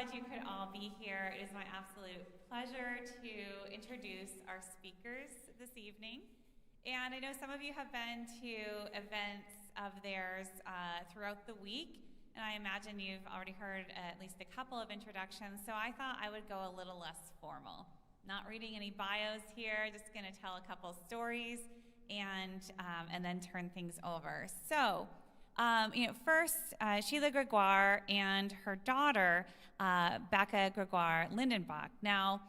glad you could all be here. It is my absolute pleasure to introduce our speakers this evening. And I know some of you have been to events of theirs throughout the week, and I imagine you've already heard at least a couple of introductions, so I thought I would go a little less formal. Not reading any bios here, just going to tell a couple stories and then turn things over. So, first, Sheila Gregoire and her daughter, Becca Gregoire Lindenbach. Now,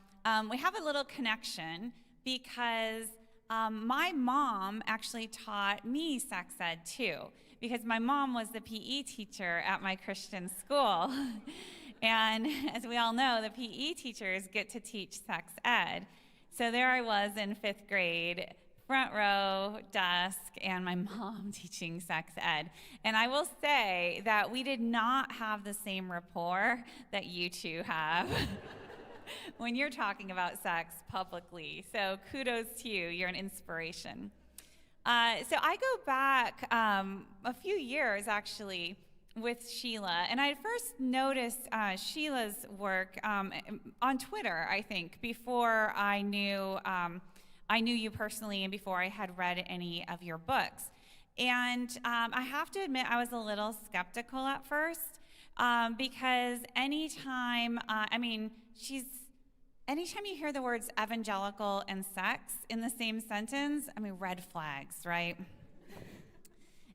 we have a little connection because my mom actually taught me sex ed too, because my mom was the PE teacher at my Christian school. And as we all know, the PE teachers get to teach sex ed. So there I was in 5th grade, front row, desk, and my mom teaching sex ed. And I will say that we did not have the same rapport that you two have when you're talking about sex publicly. So kudos to you. You're an inspiration. So I go back a few years, actually, with Sheila, and I first noticed Sheila's work on Twitter, I think, before I knew you personally and before I had read any of your books. And I have to admit I was a little skeptical at first because anytime you hear the words evangelical and sex in the same sentence, red flags, right?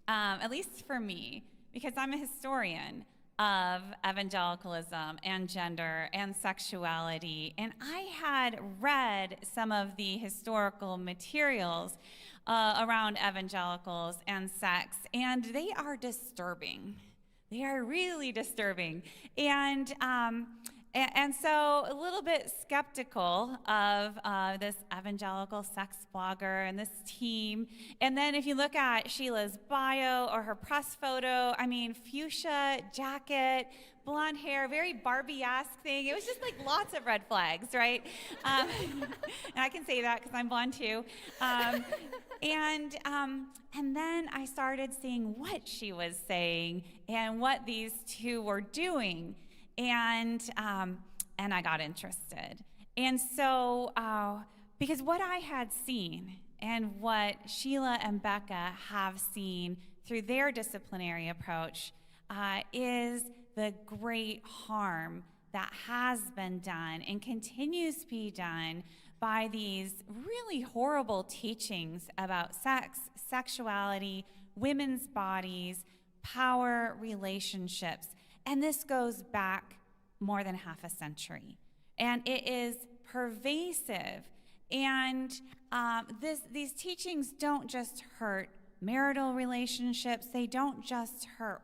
At least for me, because I'm a historian of evangelicalism and gender and sexuality, and I had read some of the historical materials around evangelicals and sex, and they are disturbing. They are really disturbing. And so a little bit skeptical of this evangelical sex blogger and this team. And then if you look at Sheila's bio or her press photo, fuchsia jacket, blonde hair, very Barbie-esque thing. It was just like lots of red flags, right? And I can say that because I'm blonde too. And then I started seeing what she was saying and what these two were doing. And I got interested. And so, because what I had seen and what Sheila and Becca have seen through their disciplinary approach is the great harm that has been done and continues to be done by these really horrible teachings about sex, sexuality, women's bodies, power, relationships. And this goes back more than half a century. And it is pervasive. And these teachings don't just hurt marital relationships. They don't just hurt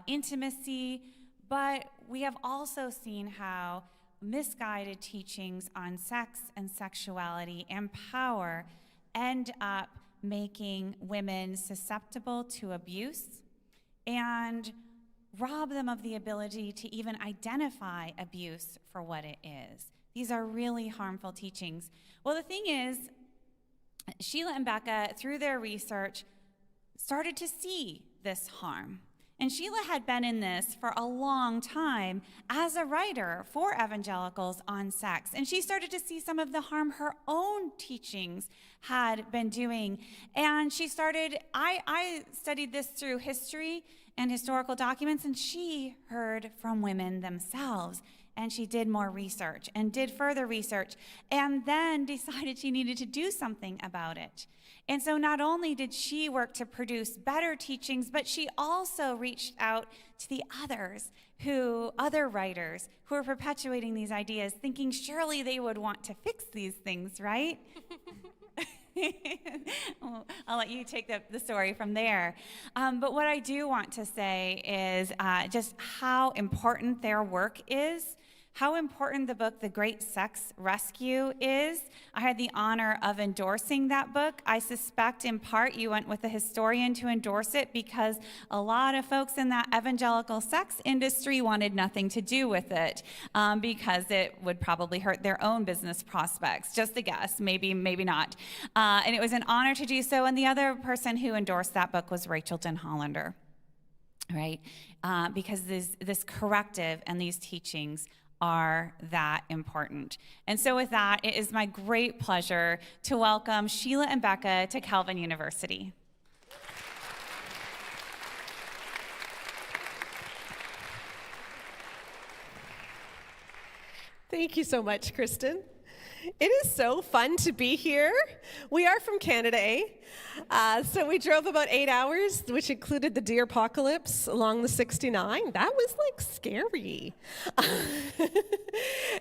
intimacy. But we have also seen how misguided teachings on sex and sexuality and power end up making women susceptible to abuse and rob them of the ability to even identify abuse for what it is. These are really harmful teachings. Well, the thing is, Sheila and Becca, through their research, started to see this harm. And Sheila had been in this for a long time as a writer for evangelicals on sex. And she started to see some of the harm her own teachings had been doing. And she started, I studied this through history and historical documents, and she heard from women themselves. And she did more research and did further research and then decided she needed to do something about it. And so not only did she work to produce better teachings, but she also reached out to the other writers who were perpetuating these ideas, thinking surely they would want to fix these things, right? I'll let you take the story from there. But what I do want to say is just how important their work is, how important the book, The Great Sex Rescue, is. I had the honor of endorsing that book. I suspect in part you went with a historian to endorse it because a lot of folks in that evangelical sex industry wanted nothing to do with it because it would probably hurt their own business prospects. Just a guess, maybe not. And it was an honor to do so. And the other person who endorsed that book was Rachel Den Hollander. right? Because this corrective and these teachings are that important. And so with that, it is my great pleasure to welcome Sheila and Becca to Calvin University. Thank you so much, Kristen. It is so fun to be here. We are from Canada, so we drove about 8 hours, which included the deer apocalypse along the 69. That was like scary.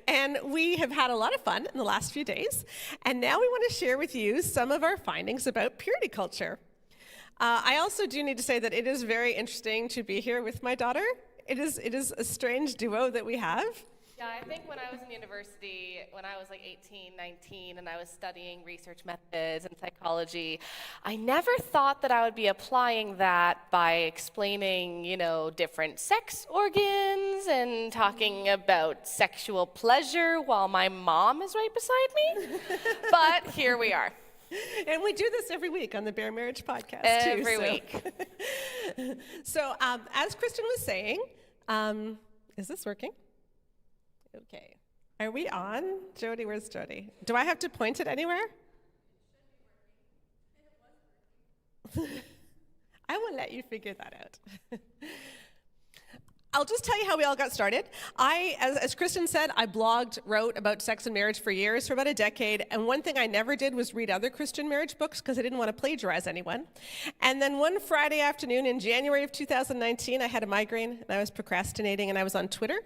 And we have had a lot of fun in the last few days. And now we want to share with you some of our findings about purity culture. I also do need to say that it is very interesting to be here with my daughter. It is a strange duo that we have. Yeah, I think when I was in university, when I was like 18, 19, and I was studying research methods and psychology, I never thought that I would be applying that by explaining, different sex organs and talking about sexual pleasure while my mom is right beside me. But here we are. And we do this every week on the Bare Marriage podcast, every week. So as Kristen was saying, is this working? Okay. Are we on? Jody, where's Jody? Do I have to point it anywhere? I will let you figure that out. I'll just tell you how we all got started. As Kristen said, I wrote about sex and marriage for years, for about a decade, and one thing I never did was read other Christian marriage books because I didn't want to plagiarize anyone. And then one Friday afternoon in January of 2019, I had a migraine, and I was procrastinating, and I was on Twitter,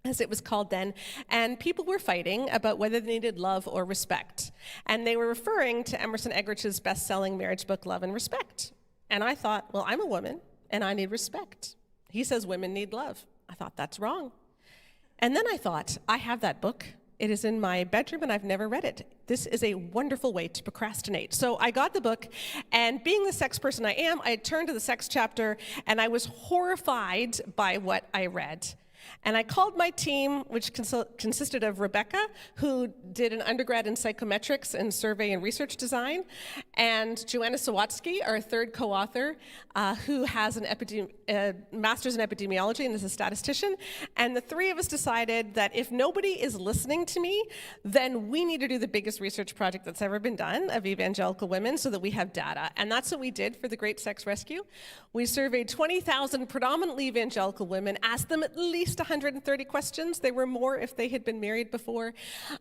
as it was called then, and people were fighting about whether they needed love or respect. And they were referring to Emerson Eggerich's best-selling marriage book, Love and Respect. And I thought, well, I'm a woman, and I need respect. He says women need love. I thought, that's wrong. And then I thought, I have that book. It is in my bedroom, and I've never read it. This is a wonderful way to procrastinate. So I got the book, and being the sex person I am, I turned to the sex chapter, and I was horrified by what I read. And I called my team, which consisted of Rebecca, who did an undergrad in psychometrics and survey and research design, and Joanna Sawatsky, our third co-author, who has a master's in epidemiology and is a statistician. And the three of us decided that if nobody is listening to me, then we need to do the biggest research project that's ever been done of evangelical women so that we have data. And that's what we did for the Great Sex Rescue. We surveyed 20,000 predominantly evangelical women, asked them at least 130 questions. There were more if they had been married before.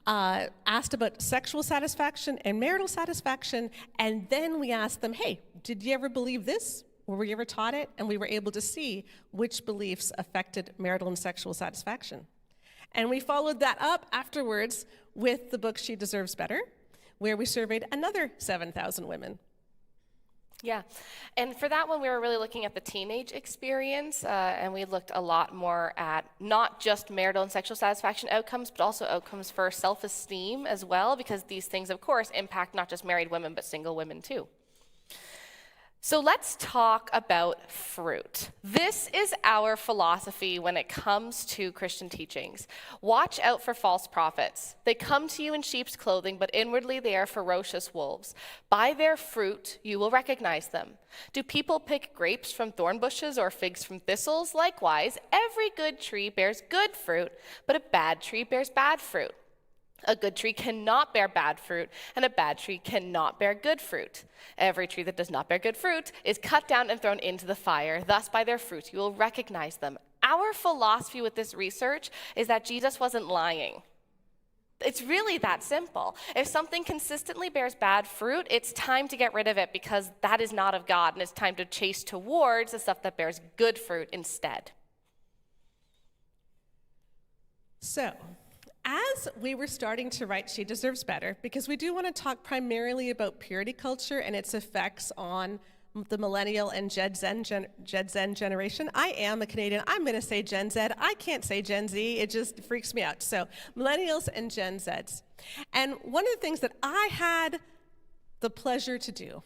Asked about sexual satisfaction and marital satisfaction, and then we asked them, hey, did you ever believe this? Or were you ever taught it? And we were able to see which beliefs affected marital and sexual satisfaction. And we followed that up afterwards with the book She Deserves Better, where we surveyed another 7,000 women. Yeah, and for that one, we were really looking at the teenage experience, and we looked a lot more at not just marital and sexual satisfaction outcomes, but also outcomes for self-esteem as well, because these things, of course, impact not just married women, but single women too. So let's talk about fruit. This is our philosophy when it comes to Christian teachings. Watch out for false prophets. They come to you in sheep's clothing, but inwardly they are ferocious wolves. By their fruit you will recognize them. Do people pick grapes from thorn bushes or figs from thistles? Likewise, every good tree bears good fruit, but a bad tree bears bad fruit. A good tree cannot bear bad fruit, and a bad tree cannot bear good fruit. Every tree that does not bear good fruit is cut down and thrown into the fire. Thus, by their fruit, you will recognize them. Our philosophy with this research is that Jesus wasn't lying. It's really that simple. If something consistently bears bad fruit, it's time to get rid of it because that is not of God, and it's time to chase towards the stuff that bears good fruit instead. So, as we were starting to write She Deserves Better, because we do want to talk primarily about purity culture and its effects on the millennial and Gen Z generation. I am a Canadian. I'm going to say Gen Z. I can't say Gen Z. It just freaks me out. So millennials and Gen Zs. And one of the things that I had the pleasure to do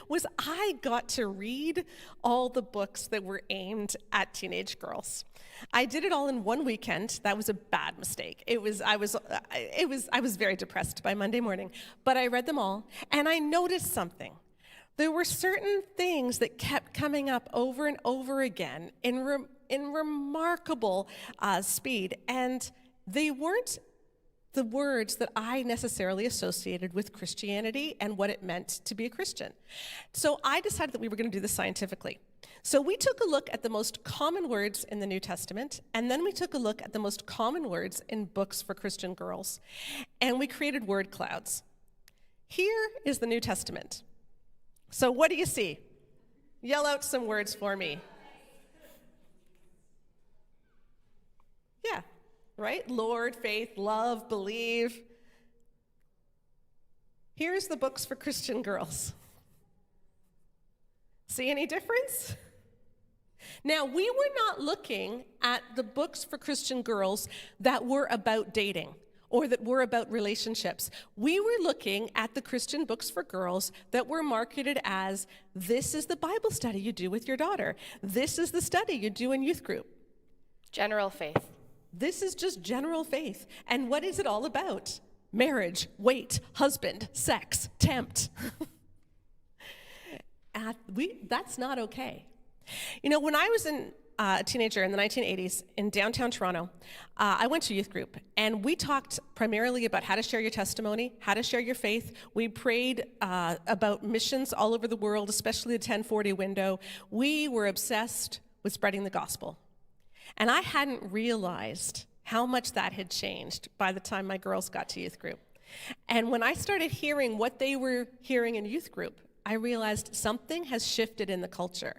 was I got to read all the books that were aimed at teenage girls. I did it all in one weekend. That was a bad mistake. I was very depressed by Monday morning, but I read them all, and I noticed something. there were certain things that kept coming up over and over again in remarkable speed, and they weren't the words that I necessarily associated with Christianity and what it meant to be a Christian. So I decided that we were going to do this scientifically. So we took a look at the most common words in the New Testament, and then we took a look at the most common words in books for Christian girls, and we created word clouds. Here is the New Testament. So what do you see? Yell out some words for me. Yeah, right? Lord, faith, love, believe. Here's the books for Christian girls. See any difference? Now, we were not looking at the books for Christian girls that were about dating or that were about relationships. We were looking at the Christian books for girls that were marketed as, this is the Bible study you do with your daughter. This is the study you do in youth group. General faith. This is just general faith. And what is it all about? Marriage, wait, husband, sex, tempt. That's not okay. You know, when I was a teenager in the 1980s in downtown Toronto, I went to youth group, and we talked primarily about how to share your testimony, how to share your faith. We prayed about missions all over the world, especially the 1040 window. We were obsessed with spreading the gospel. And I hadn't realized how much that had changed by the time my girls got to youth group. And when I started hearing what they were hearing in youth group, I realized something has shifted in the culture.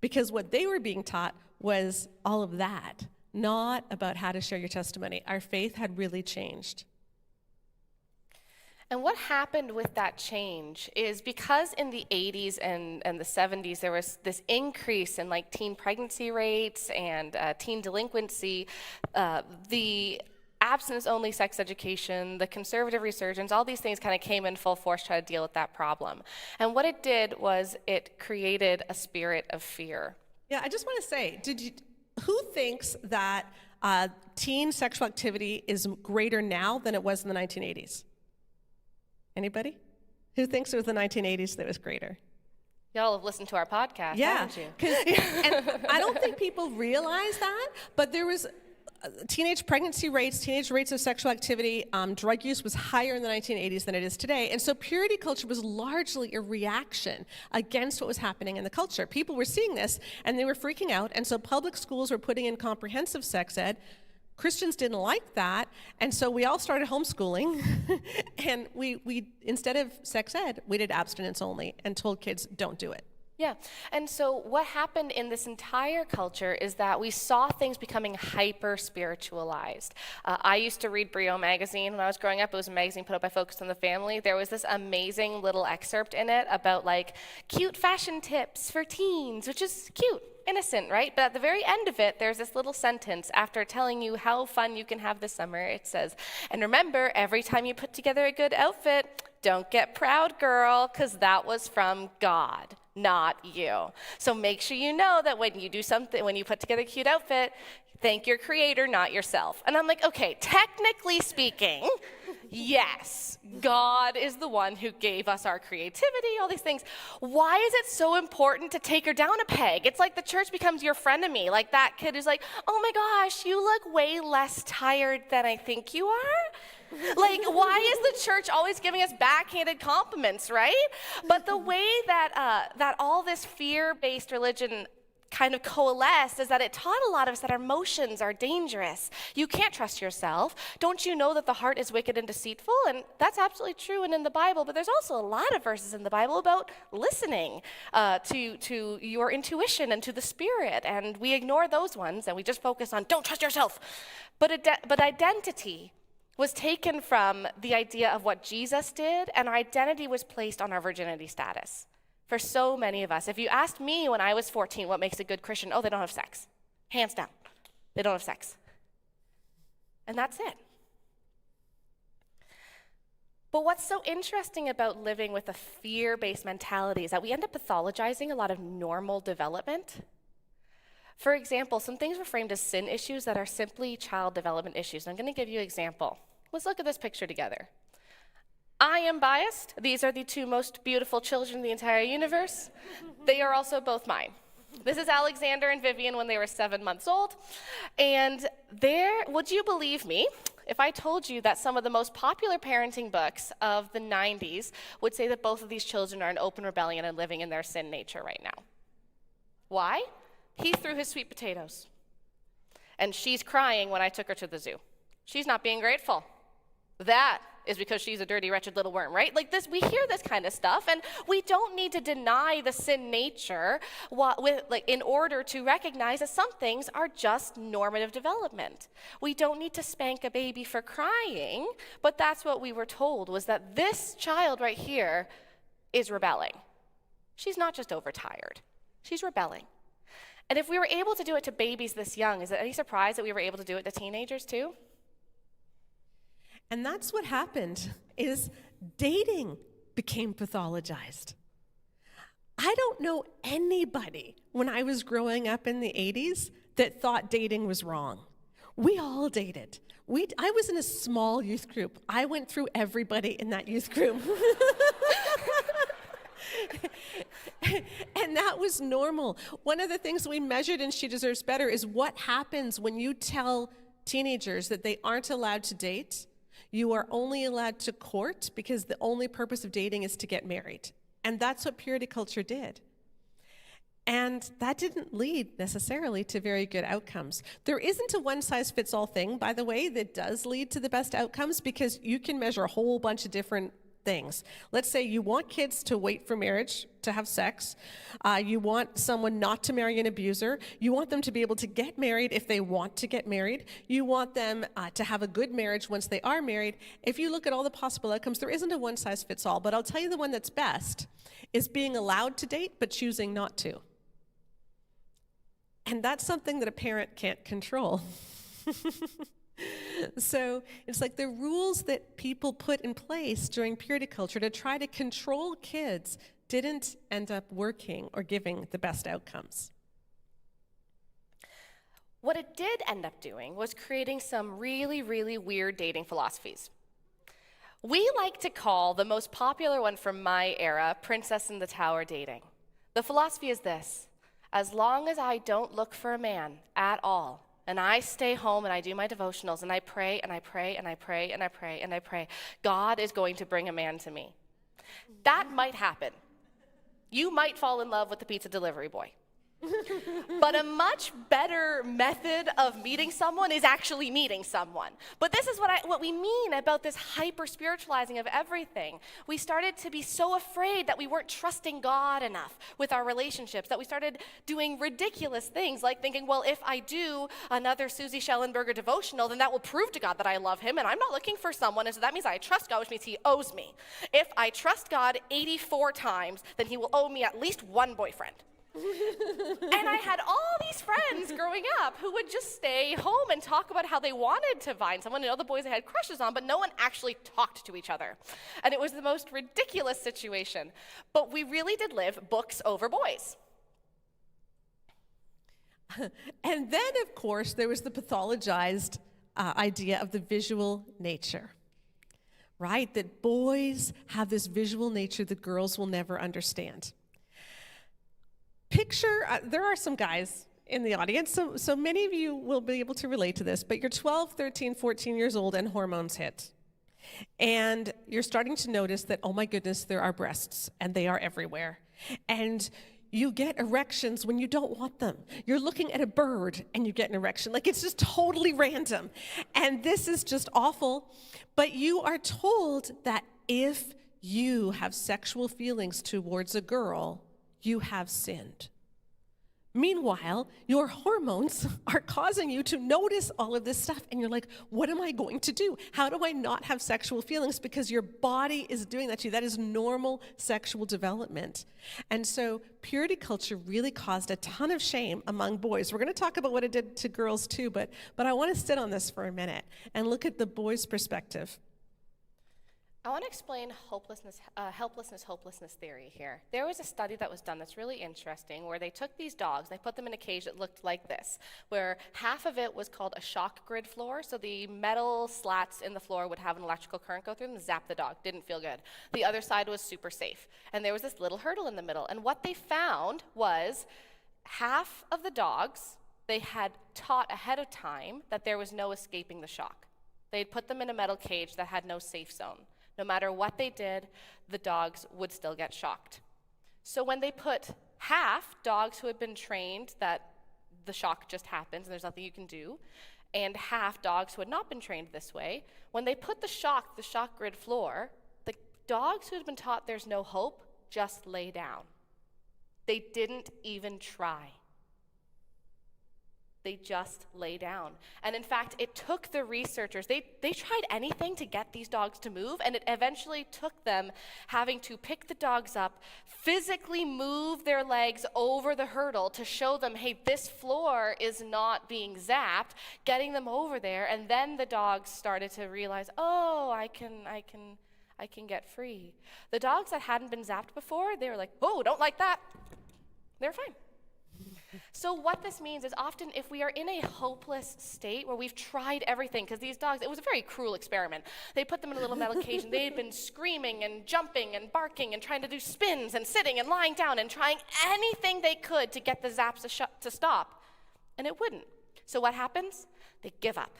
Because what they were being taught was all of that, not about how to share your testimony. Our faith had really changed. And what happened with that change is because in the 80s and the 70s, there was this increase in like teen pregnancy rates and teen delinquency, the abstinence-only sex education, the conservative resurgence, all these things kind of came in full force to try to deal with that problem. And what it did was it created a spirit of fear. Yeah, I just want to say, who thinks that teen sexual activity is greater now than it was in the 1980s? Anybody? Who thinks it was the 1980s that was greater? Y'all have listened to our podcast, haven't you? And I don't think people realize that, but there was teenage pregnancy rates, teenage rates of sexual activity, drug use was higher in the 1980s than it is today. And so purity culture was largely a reaction against what was happening in the culture. People were seeing this, and they were freaking out, and so public schools were putting in comprehensive sex ed. Christians didn't like that, and so we all started homeschooling, and we instead of sex ed, we did abstinence only and told kids, don't do it. Yeah, and so what happened in this entire culture is that we saw things becoming hyper-spiritualized. I used to read Brio magazine when I was growing up. It was a magazine put out by Focus on the Family. There was this amazing little excerpt in it about like cute fashion tips for teens, which is cute, innocent, right? But at the very end of it, there's this little sentence after telling you how fun you can have this summer. It says, and remember, every time you put together a good outfit, don't get proud, girl, because that was from God, not you. So make sure you know that when you do something, when you put together a cute outfit, thank your creator, not yourself. And I'm like, okay, technically speaking, yes, God is the one who gave us our creativity, all these things. Why is it so important to take her down a peg? It's like the church becomes your frenemy. Like that kid who's like, oh my gosh, you look way less tired than I think you are. Like, why is the church always giving us backhanded compliments, right? But the way that that all this fear-based religion kind of coalesced is that it taught a lot of us that our emotions are dangerous. You can't trust yourself. Don't you know that the heart is wicked and deceitful? And that's absolutely true and in the Bible, but there's also a lot of verses in the Bible about listening to your intuition and to the Spirit, and we ignore those ones and we just focus on don't trust yourself. But identity was taken from the idea of what Jesus did, and our identity was placed on our virginity status. For so many of us, if you asked me when I was 14 what makes a good Christian, oh, they don't have sex. Hands down, they don't have sex. And that's it. But what's so interesting about living with a fear-based mentality is that we end up pathologizing a lot of normal development. For example, some things were framed as sin issues that are simply child development issues. And I'm going to give you an example. Let's look at this picture together. I am biased. These are the two most beautiful children in the entire universe. They are also both mine. This is Alexander and Vivian when they were 7 months old. And would you believe me if I told you that some of the most popular parenting books of the 90s would say that both of these children are in open rebellion and living in their sin nature right now? Why? He threw his sweet potatoes. And she's crying when I took her to the zoo. She's not being grateful. That is because she's a dirty, wretched little worm, right? Like this, we hear this kind of stuff, and we don't need to deny the sin nature in order to recognize that some things are just normative development. We don't need to spank a baby for crying, but that's what we were told, was that this child right here is rebelling. She's not just overtired. She's rebelling. And if we were able to do it to babies this young, is it any surprise that we were able to do it to teenagers too? And that's what happened, is dating became pathologized. I don't know anybody when I was growing up in the 80s that thought dating was wrong. We all dated. I was in a small youth group. I went through everybody in that youth group. And that was normal. One of the things we measured in She Deserves Better is what happens when you tell teenagers that they aren't allowed to date. You are only allowed to court because the only purpose of dating is to get married. And that's what purity culture did. And that didn't lead necessarily to very good outcomes. There isn't a one-size-fits-all thing, by the way, that does lead to the best outcomes, because you can measure a whole bunch of different things. Let's say you want kids to wait for marriage to have sex. You want someone not to marry an abuser. You want them to be able to get married if they want to get married. You want them to have a good marriage once they are married. If you look at all the possible outcomes, there isn't a one-size-fits-all, but I'll tell you the one that's best is being allowed to date but choosing not to. And that's something that a parent can't control. So it's like the rules that people put in place during purity culture to try to control kids didn't end up working or giving the best outcomes. What it did end up doing was creating some really, really weird dating philosophies. We like to call the most popular one from my era Princess in the Tower dating. The philosophy is this: as long as I don't look for a man at all, and I stay home and I do my devotionals and I pray and I pray and I pray and I pray and I pray, God is going to bring a man to me. That might happen. You might fall in love with the pizza delivery boy. But a much better method of meeting someone is actually meeting someone. But this is what we mean about this hyper-spiritualizing of everything. We started to be so afraid that we weren't trusting God enough with our relationships, that we started doing ridiculous things like thinking, well, if I do another Susie Schellenberger devotional, then that will prove to God that I love him, and I'm not looking for someone, and so that means I trust God, which means he owes me. If I trust God 84 times, then he will owe me at least one boyfriend. And I had all these friends growing up who would just stay home and talk about how they wanted to find someone, and other boys they had crushes on, but no one actually talked to each other. And it was the most ridiculous situation. But we really did live books over boys. And then, of course, there was the pathologized idea of the visual nature, right? That boys have this visual nature that girls will never understand. Picture, there are some guys in the audience, so many of you will be able to relate to this, but you're 12, 13, 14 years old and hormones hit. And you're starting to notice that, oh my goodness, there are breasts and they are everywhere. And you get erections when you don't want them. You're looking at a bird and you get an erection. Like, it's just totally random. And this is just awful. But you are told that if you have sexual feelings towards a girl, you have sinned. Meanwhile, your hormones are causing you to notice all of this stuff, and you're like, what am I going to do? How do I not have sexual feelings? Because your body is doing that to you. That is normal sexual development. And so purity culture really caused a ton of shame among boys. We're going to talk about what it did to girls too, but I want to sit on this for a minute and look at the boys' perspective. I want to explain helplessness theory here. There was a study that was done that's really interesting where they took these dogs, they put them in a cage that looked like this, where half of it was called a shock grid floor, so the metal slats in the floor would have an electrical current go through them and zap the dog, didn't feel good. The other side was super safe, and there was this little hurdle in the middle, and what they found was half of the dogs, they had taught ahead of time that there was no escaping the shock. They'd put them in a metal cage that had no safe zone. No matter what they did, the dogs would still get shocked. So when they put half dogs who had been trained that the shock just happens and there's nothing you can do, and half dogs who had not been trained this way, when they put the shock grid floor, the dogs who had been taught there's no hope just lay down. They didn't even try. They just lay down. And in fact, it took the researchers, they tried anything to get these dogs to move, and it eventually took them having to pick the dogs up, physically move their legs over the hurdle to show them, hey, this floor is not being zapped, getting them over there, and then the dogs started to realize, oh, I can get free. The dogs that hadn't been zapped before, they were like, oh, don't like that. They're fine. So what this means is often if we are in a hopeless state where we've tried everything, because these dogs, it was a very cruel experiment. They put them in a little metal cage and they had been screaming and jumping and barking and trying to do spins and sitting and lying down and trying anything they could to get the zaps to stop, and it wouldn't. So what happens? They give up.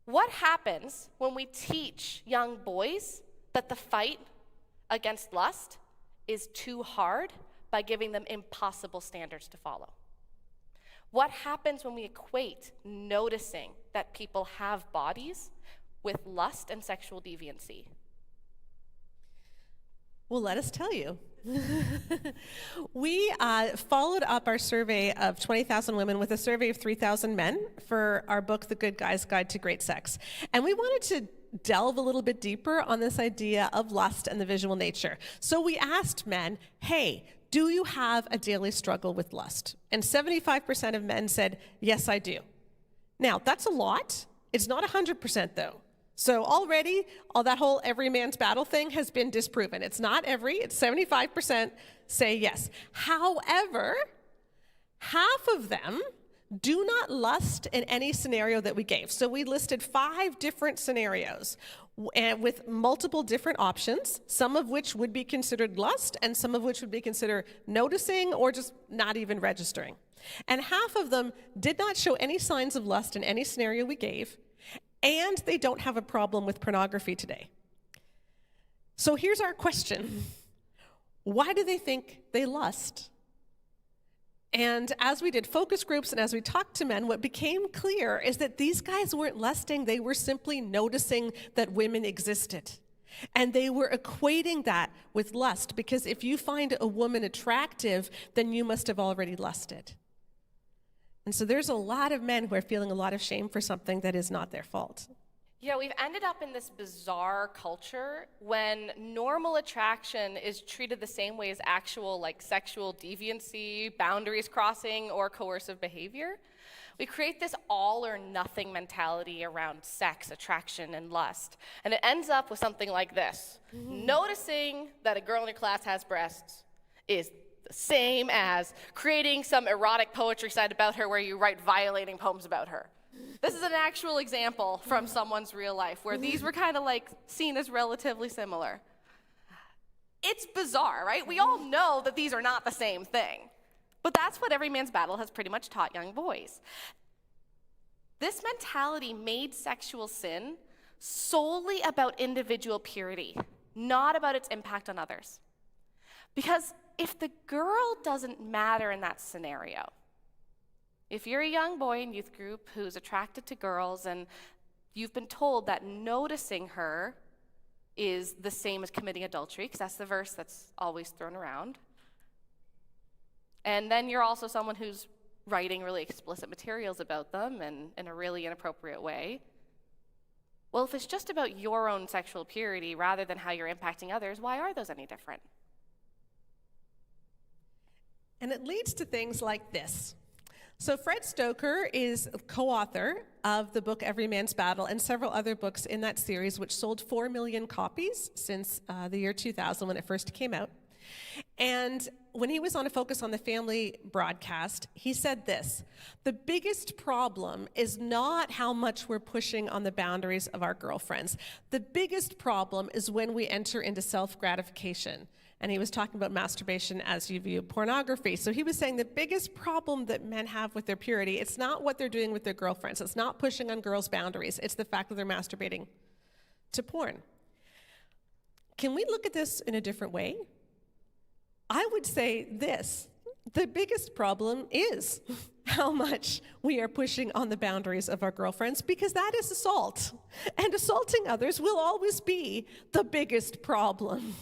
What happens when we teach young boys that the fight against lust is too hard by giving them impossible standards to follow? What happens when we equate noticing that people have bodies with lust and sexual deviancy? Well, let us tell you. We followed up our survey of 20,000 women with a survey of 3,000 men for our book, The Good Guy's Guide to Great Sex. And we wanted to delve a little bit deeper on this idea of lust and the visual nature. So we asked men, hey, do you have a daily struggle with lust? And 75% of men said, yes, I do. Now, that's a lot. It's not 100% though. So already, that whole every man's battle thing has been disproven. It's not every, it's 75% say yes. However, half of them do not lust in any scenario that we gave. So we listed 5 different scenarios and with multiple different options, some of which would be considered lust and some of which would be considered noticing or just not even registering. And half of them did not show any signs of lust in any scenario we gave, and they don't have a problem with pornography today. So here's our question. Why do they think they lust? And as we did focus groups and as we talked to men, what became clear is that these guys weren't lusting, they were simply noticing that women existed. And they were equating that with lust, because if you find a woman attractive, then you must have already lusted. And so there's a lot of men who are feeling a lot of shame for something that is not their fault. Yeah, we've ended up in this bizarre culture when normal attraction is treated the same way as actual sexual deviancy, boundaries crossing, or coercive behavior. We create this all or nothing mentality around sex, attraction, and lust. And it ends up with something like this. Noticing that a girl in your class has breasts is the same as creating some erotic poetry site about her where you write violating poems about her. This is an actual example from someone's real life where these were kind of seen as relatively similar. It's bizarre, right? We all know that these are not the same thing. But that's what Every Man's Battle has pretty much taught young boys. This mentality made sexual sin solely about individual purity, not about its impact on others. Because if the girl doesn't matter in that scenario, if you're a young boy in youth group who's attracted to girls and you've been told that noticing her is the same as committing adultery, because that's the verse that's always thrown around, and then you're also someone who's writing really explicit materials about them and in a really inappropriate way, well, if it's just about your own sexual purity rather than how you're impacting others, why are those any different? And it leads to things like this. So Fred Stoker is co-author of the book Every Man's Battle and several other books in that series, which sold 4 million copies since the year 2000 when it first came out. And when he was on a Focus on the Family broadcast, he said this: the biggest problem is not how much we're pushing on the boundaries of our girlfriends. The biggest problem is when we enter into self-gratification. And he was talking about masturbation as you view pornography. So he was saying the biggest problem that men have with their purity, it's not what they're doing with their girlfriends. It's not pushing on girls' boundaries. It's the fact that they're masturbating to porn. Can we look at this in a different way? I would say this: the biggest problem is how much we are pushing on the boundaries of our girlfriends, because that is assault. And assaulting others will always be the biggest problem.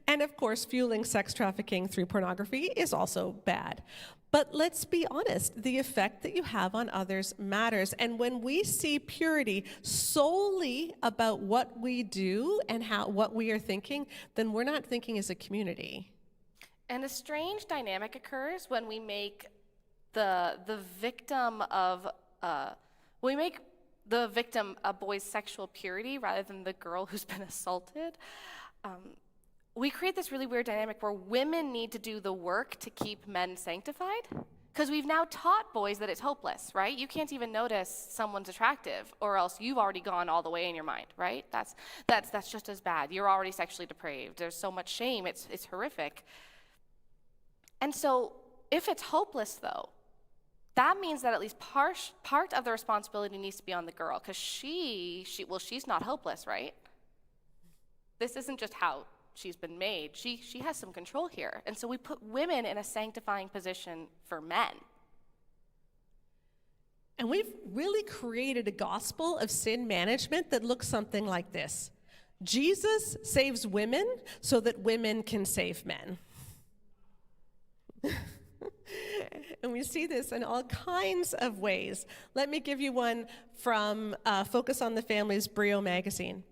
And of course, fueling sex trafficking through pornography is also bad. But let's be honest, the effect that you have on others matters. And when we see purity solely about what we do and what we are thinking, then we're not thinking as a community. And a strange dynamic occurs when we make the victim of a boy's sexual purity rather than the girl who's been assaulted. We create this really weird dynamic where women need to do the work to keep men sanctified, because we've now taught boys that it's hopeless, right? You can't even notice someone's attractive, or else you've already gone all the way in your mind, right? That's just as bad. You're already sexually depraved. There's so much shame. It's horrific. And so if it's hopeless, though, that means that at least part of the responsibility needs to be on the girl, because she's not hopeless, right? This isn't just how she's been made. She has some control here. And so we put women in a sanctifying position for men. And we've really created a gospel of sin management that looks something like this: Jesus saves women so that women can save men. And we see this in all kinds of ways. Let me give you one from Focus on the Family's Brio magazine.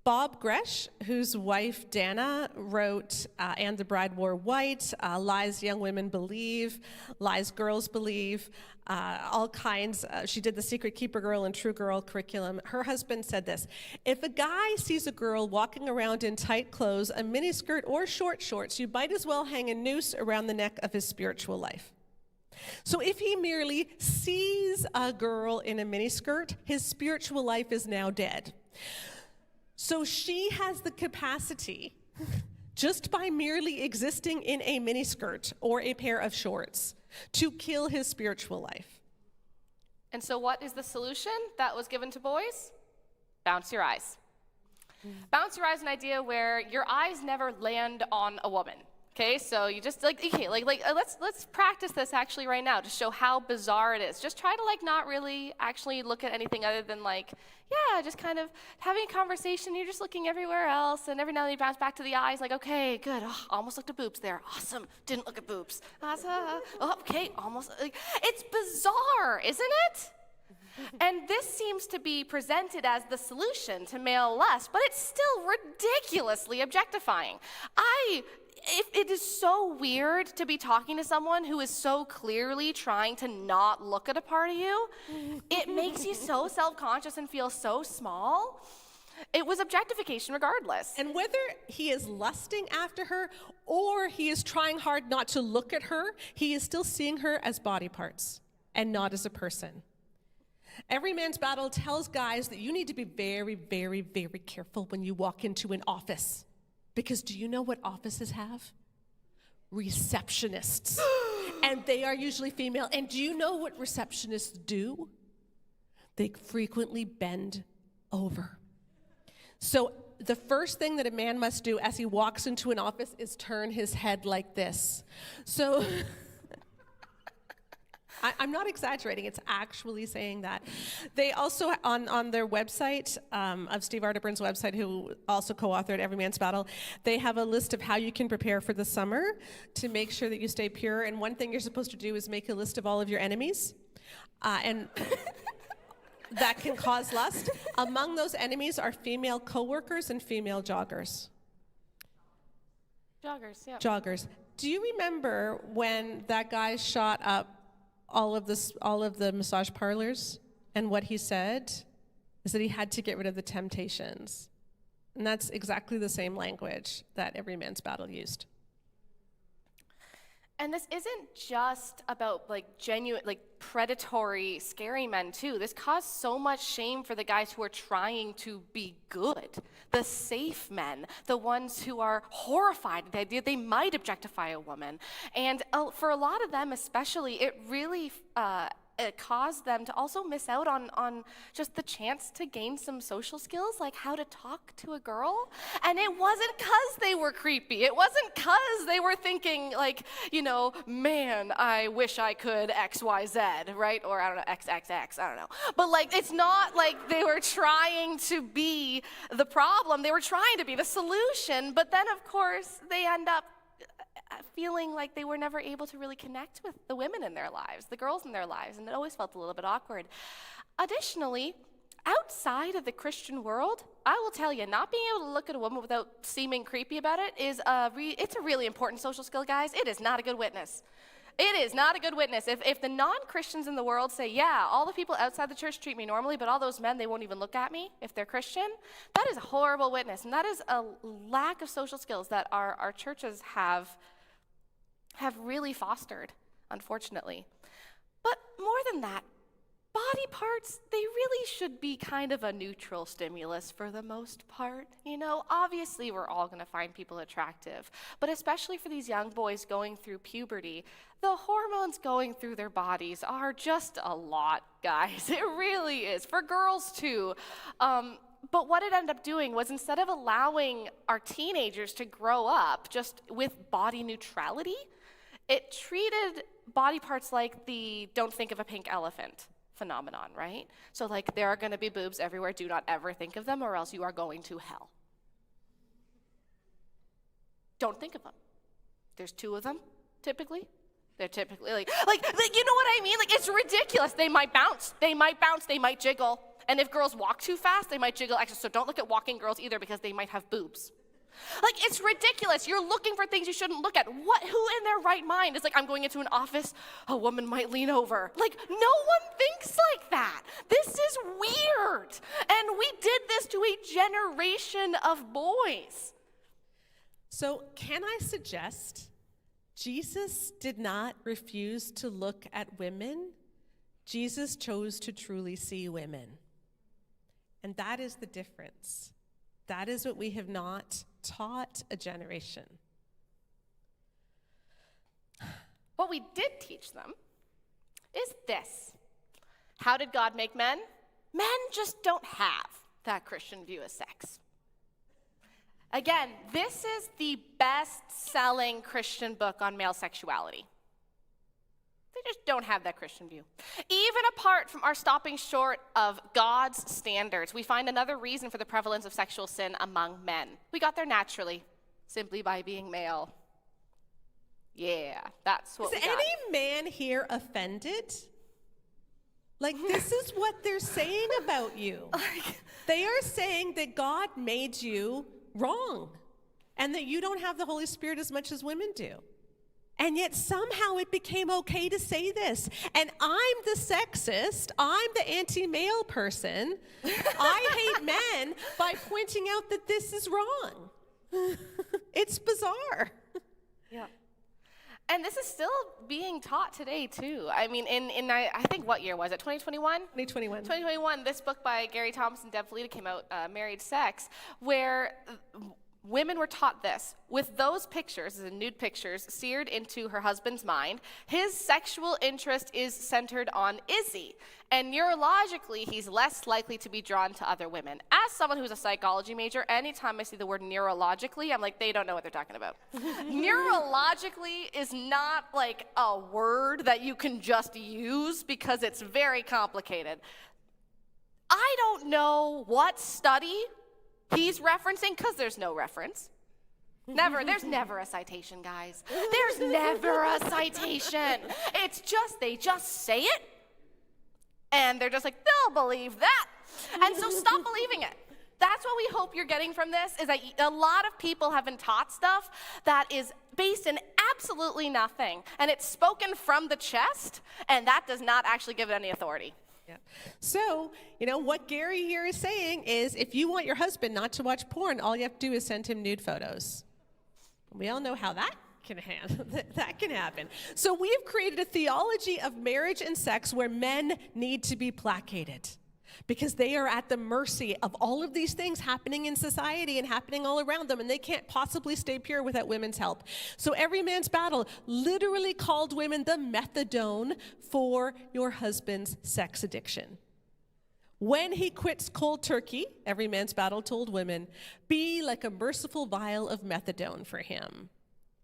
Bob Gresh, whose wife Dana wrote And the Bride Wore White, Lies Young Women Believe, Lies Girls Believe, all kinds. She did the Secret Keeper Girl and True Girl curriculum. Her husband said this: if a guy sees a girl walking around in tight clothes, a miniskirt, or short shorts, you might as well hang a noose around the neck of his spiritual life. So if he merely sees a girl in a miniskirt, his spiritual life is now dead. So she has the capacity, just by merely existing in a miniskirt or a pair of shorts, to kill his spiritual life. And so what is the solution that was given to boys? Bounce your eyes. Bounce your eyes is an idea where your eyes never land on a woman. Okay, so you just let's practice this actually right now to show how bizarre it is. Just try to not really actually look at anything other than just kind of having a conversation. You're just looking everywhere else, and every now and then you bounce back to the eyes. Okay, good. Oh, almost looked at boobs there. Awesome. Didn't look at boobs. Okay, almost. It's bizarre, isn't it? And this seems to be presented as the solution to male lust, but it's still ridiculously objectifying. It is so weird to be talking to someone who is so clearly trying to not look at a part of you. It makes you so self-conscious and feel so small. It was objectification regardless. And whether he is lusting after her or he is trying hard not to look at her, he is still seeing her as body parts and not as a person. Every Man's Battle tells guys that you need to be very, very, very careful when you walk into an office. Because do you know what offices have? Receptionists. And they are usually female. And do you know what receptionists do? They frequently bend over. So the first thing that a man must do as he walks into an office is turn his head like this. So I'm not exaggerating. It's actually saying that. They also, on their website, of Steve Arterburn's website, who also co-authored Every Man's Battle, they have a list of how you can prepare for the summer to make sure that you stay pure. And one thing you're supposed to do is make a list of all of your enemies. And that can cause lust. Among those enemies are female coworkers and female joggers. Joggers, yeah. Joggers. Do you remember when that guy shot up all of the massage parlors, and what he said is that he had to get rid of the temptations. And that's exactly the same language that Every Man's Battle used. And this isn't just about genuine, predatory, scary men too. This caused so much shame for the guys who are trying to be good. The safe men, the ones who are horrified at the idea they might objectify a woman. And for a lot of them especially, it really it caused them to also miss out on just the chance to gain some social skills, like how to talk to a girl. And it wasn't because they were creepy. It wasn't because they were thinking man, I wish I could X, Y, Z, right? Or I don't know, XXX, I don't know. But it's not like they were trying to be the problem. They were trying to be the solution. But then, of course, they end up feeling like they were never able to really connect with the women in their lives, the girls in their lives, and it always felt a little bit awkward. Additionally, outside of the Christian world, I will tell you, not being able to look at a woman without seeming creepy about it is it's a really important social skill, guys. It is not a good witness. It is not a good witness. If the non-Christians in the world say, yeah, all the people outside the church treat me normally, but all those men, they won't even look at me if they're Christian, that is a horrible witness, and that is a lack of social skills that our churches have really fostered, unfortunately. But more than that, body parts, they really should be kind of a neutral stimulus for the most part. Obviously we're all going to find people attractive, but especially for these young boys going through puberty, the hormones going through their bodies are just a lot, guys. It really is. For girls too. But what it ended up doing was, instead of allowing our teenagers to grow up just with body neutrality, it treated body parts like the don't think of a pink elephant phenomenon, right? So there are going to be boobs everywhere. Do not ever think of them, or else you are going to hell. Don't think of them. There's 2 of them, typically. They're typically you know what I mean? It's ridiculous. They might bounce. They might jiggle. And if girls walk too fast, they might jiggle extra. So don't look at walking girls either, because they might have boobs. It's ridiculous. You're looking for things you shouldn't look at. Who in their right mind is I'm going into an office, a woman might lean over. No one thinks like that. This is weird. And we did this to a generation of boys. So can I suggest Jesus did not refuse to look at women? Jesus chose to truly see women. And that is the difference. That is what we have not taught a generation. What we did teach them is this. How did God make men? Men just don't have that Christian view of sex. Again, this is the best-selling Christian book on male sexuality. They just don't have that Christian view. Even apart from our stopping short of God's standards, we find another reason for the prevalence of sexual sin among men. We got there naturally, simply by being male. Yeah, that's what we got. Is any man here offended? This is what they're saying about you. They are saying that God made you wrong, and that you don't have the Holy Spirit as much as women do. And yet somehow it became okay to say this. And I'm the sexist. I'm the anti-male person. I hate men by pointing out that this is wrong. It's bizarre. Yeah. And this is still being taught today, too. I mean, I think, what year was it? 2021? 2021. 2021, this book by Gary Thomas and Deb Felita came out, Married Sex, where women were taught this. With those pictures, the nude pictures, seared into her husband's mind, his sexual interest is centered on Izzy. And neurologically, he's less likely to be drawn to other women. As someone who's a psychology major, anytime I see the word neurologically, I'm like, they don't know what they're talking about. Neurologically is not a word that you can just use, because it's very complicated. I don't know what study he's referencing, because there's no reference. There's never a citation, guys. There's never a citation. It's just, they just say it, and they're just they'll believe that. And so stop believing it. That's what we hope you're getting from this, is that a lot of people have been taught stuff that is based in absolutely nothing. And it's spoken from the chest, and that does not actually give it any authority. Yeah. So, what Gary here is saying is if you want your husband not to watch porn, all you have to do is send him nude photos. We all know how that can happen. So we have created a theology of marriage and sex where men need to be placated because they are at the mercy of all of these things happening in society and happening all around them, and they can't possibly stay pure without women's help. So Every Man's Battle literally called women the methadone for your husband's sex addiction. When he quits cold turkey, Every Man's Battle told women, be like a merciful vial of methadone for him,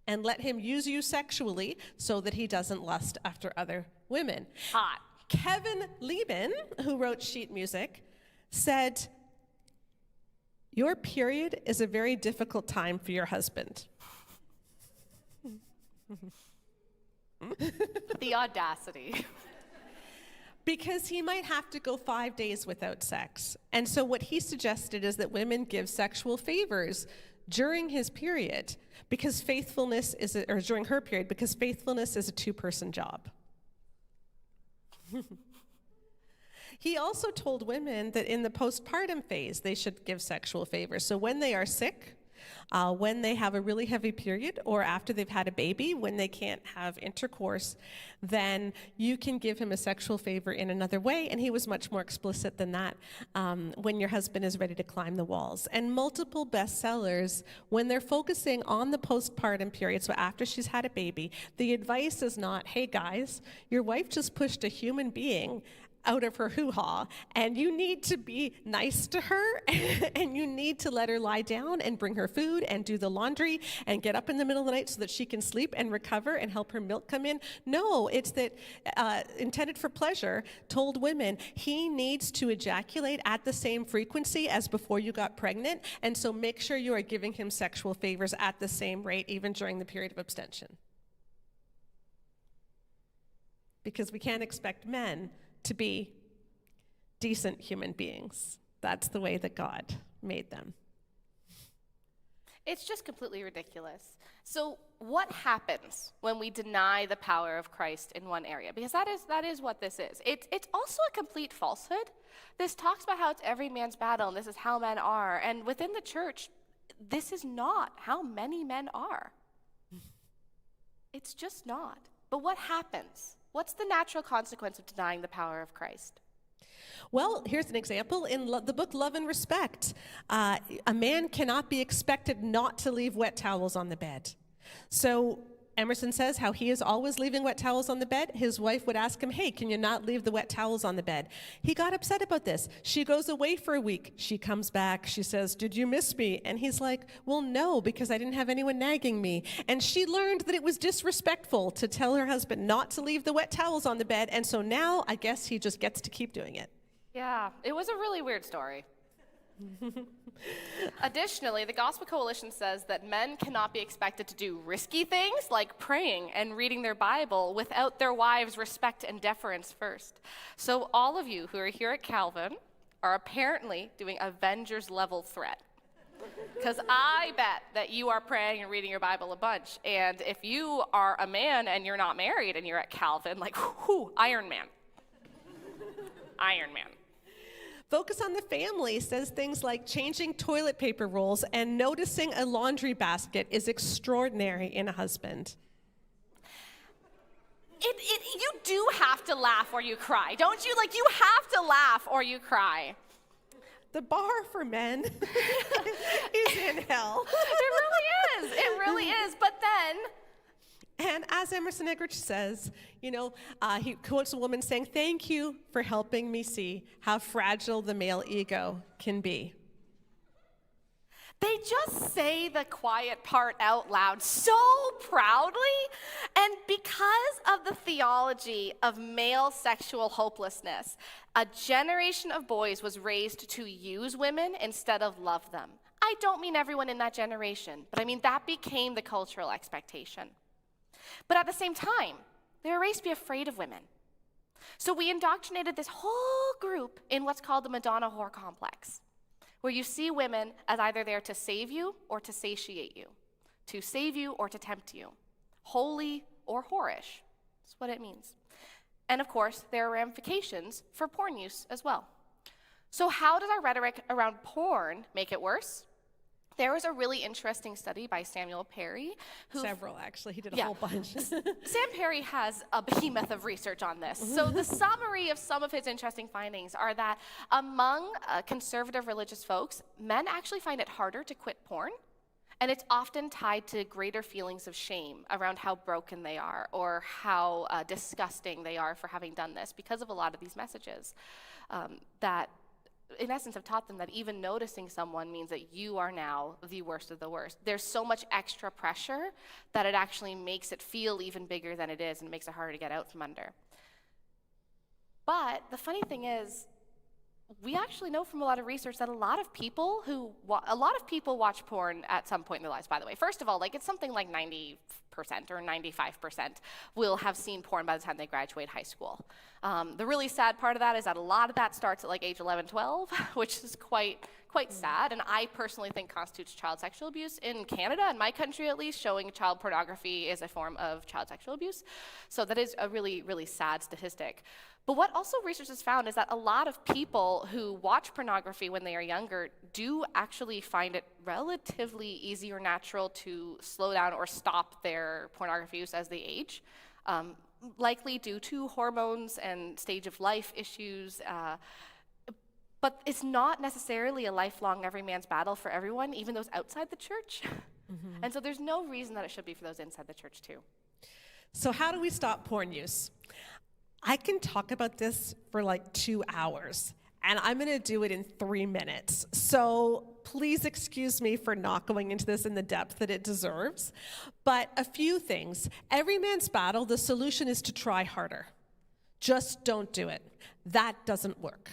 and let him use you sexually so that he doesn't lust after other women. Hot. Kevin Lieben, who wrote sheet music, said, your period is a very difficult time for your husband. The audacity. Because he might have to go 5 days without sex. And so what he suggested is that women give sexual favors during his period because faithfulness is, or during her period, because faithfulness is a two-person job. He also told women that in the postpartum phase, they should give sexual favors. So when they are sick, when they have a really heavy period, or after they've had a baby, when they can't have intercourse, then you can give him a sexual favor in another way. And he was much more explicit than that, when your husband is ready to climb the walls. And multiple bestsellers, when they're focusing on the postpartum period, so after she's had a baby, the advice is not, hey guys, your wife just pushed a human being out of her hoo-ha, and you need to be nice to her, and you need to let her lie down and bring her food and do the laundry and get up in the middle of the night so that she can sleep and recover and help her milk come in. No, it's that Intended for Pleasure told women he needs to ejaculate at the same frequency as before you got pregnant, and so make sure you are giving him sexual favors at the same rate even during the period of abstention. Because we can't expect men to be decent human beings. That's the way that God made them. It's just completely ridiculous. So what happens when we deny the power of Christ in one area? Because that is what this is. It's also a complete falsehood. This talks about how it's every man's battle, and this is how men are. And within the church, this is not how many men are. It's just not. But what happens? What's the natural consequence of denying the power of Christ? Well, here's an example. In the book Love and Respect, a man cannot be expected not to leave wet towels on the bed. So Emerson says how he is always leaving wet towels on the bed. His wife would ask him, hey, can you not leave the wet towels on the bed? He got upset about this. She goes away for a week. She comes back. She says, did you miss me? And he's like, well, no, because I didn't have anyone nagging me. And she learned that it was disrespectful to tell her husband not to leave the wet towels on the bed. And so now I guess he just gets to keep doing it. Yeah, it was a really weird story. Additionally, the Gospel Coalition says that men cannot be expected to do risky things like praying and reading their Bible without their wives' respect and deference first. So all of you who are here at Calvin are apparently doing Avengers-level threat. Because I bet that you are praying and reading your Bible a bunch. And if you are a man and you're not married and you're at Calvin, like, whoo, Iron Man. Iron Man. Focus on the Family says things like changing toilet paper rolls and noticing a laundry basket is extraordinary in a husband. You do have to laugh or you cry, don't you? Like, you have to laugh or you cry. The bar for men is in hell. It really is. It really is. But then... And as Emerson Eggerichs says, he quotes a woman saying, thank you for helping me see how fragile the male ego can be. They just say the quiet part out loud so proudly. And because of the theology of male sexual hopelessness, a generation of boys was raised to use women instead of love them. I don't mean everyone in that generation, but I mean that became the cultural expectation. But at the same time, they were raised to be afraid of women. So we indoctrinated this whole group in what's called the Madonna whore complex, where you see women as either there to save you or to satiate you, to save you or to tempt you, holy or whorish. That's what it means. And of course, there are ramifications for porn use as well. So how does our rhetoric around porn make it worse? There was a really interesting study by Samuel Perry. Several, actually. He did a whole bunch. Sam Perry has a behemoth of research on this. So the summary of some of his interesting findings are that among conservative religious folks, men actually find it harder to quit porn. And it's often tied to greater feelings of shame around how broken they are or how disgusting they are for having done this because of a lot of these messages that, in essence, have taught them that even noticing someone means that you are now the worst of the worst. There's so much extra pressure that it actually makes it feel even bigger than it is and makes it harder to get out from under. But the funny thing is, we actually know from a lot of research that a lot of people watch porn at some point in their lives, by the way. First of all, it's something like 90% or 95% will have seen porn by the time they graduate high school. The really sad part of that is that a lot of that starts at age 11, 12, which is quite sad, and I personally think constitutes child sexual abuse. In Canada, in my country at least, showing child pornography is a form of child sexual abuse. So that is a really, really sad statistic. But what also research has found is that a lot of people who watch pornography when they are younger do actually find it relatively easy or natural to slow down or stop their pornography use as they age, likely due to hormones and stage of life issues. But it's not necessarily a lifelong every man's battle for everyone, even those outside the church. And so there's no reason that it should be for those inside the church too. So how do we stop porn use? I can talk about this for 2 hours, and I'm going to do it in 3 minutes. So please excuse me for not going into this in the depth that it deserves. But a few things. Every man's battle, the solution is to try harder. Just don't do it. That doesn't work.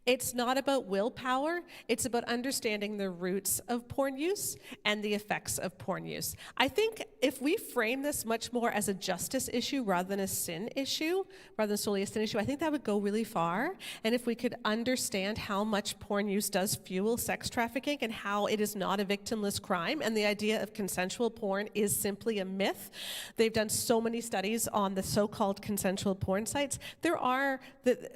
It's not about willpower, it's about understanding the roots of porn use and the effects of porn use. I think if we frame this much more as a justice issue rather than a sin issue, rather than solely a sin issue, I think that would go really far. And if we could understand how much porn use does fuel sex trafficking and how it is not a victimless crime, and the idea of consensual porn is simply a myth. They've done so many studies on the so-called consensual porn sites.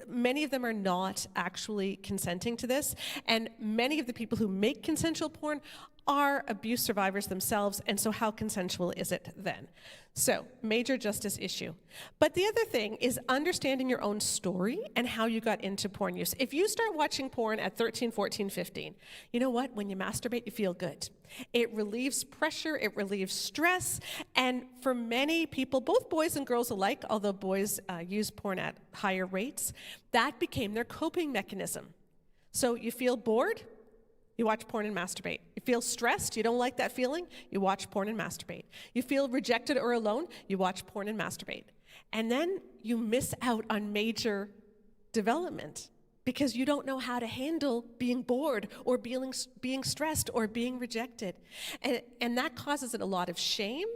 Many of them are not actually consenting to this, and many of the people who make consensual porn are abuse survivors themselves, and so how consensual is it then? So, major justice issue. But the other thing is understanding your own story and how you got into porn use. If you start watching porn at 13, 14, 15, you know what? When you masturbate, you feel good. It relieves pressure, it relieves stress, and for many people, both boys and girls alike, although boys use porn at higher rates, that became their coping mechanism. So you feel bored? You watch porn and masturbate. You feel stressed, you don't like that feeling, you watch porn and masturbate. You feel rejected or alone, you watch porn and masturbate. And then you miss out on major development because you don't know how to handle being bored or being stressed or being rejected. And that causes it a lot of shame.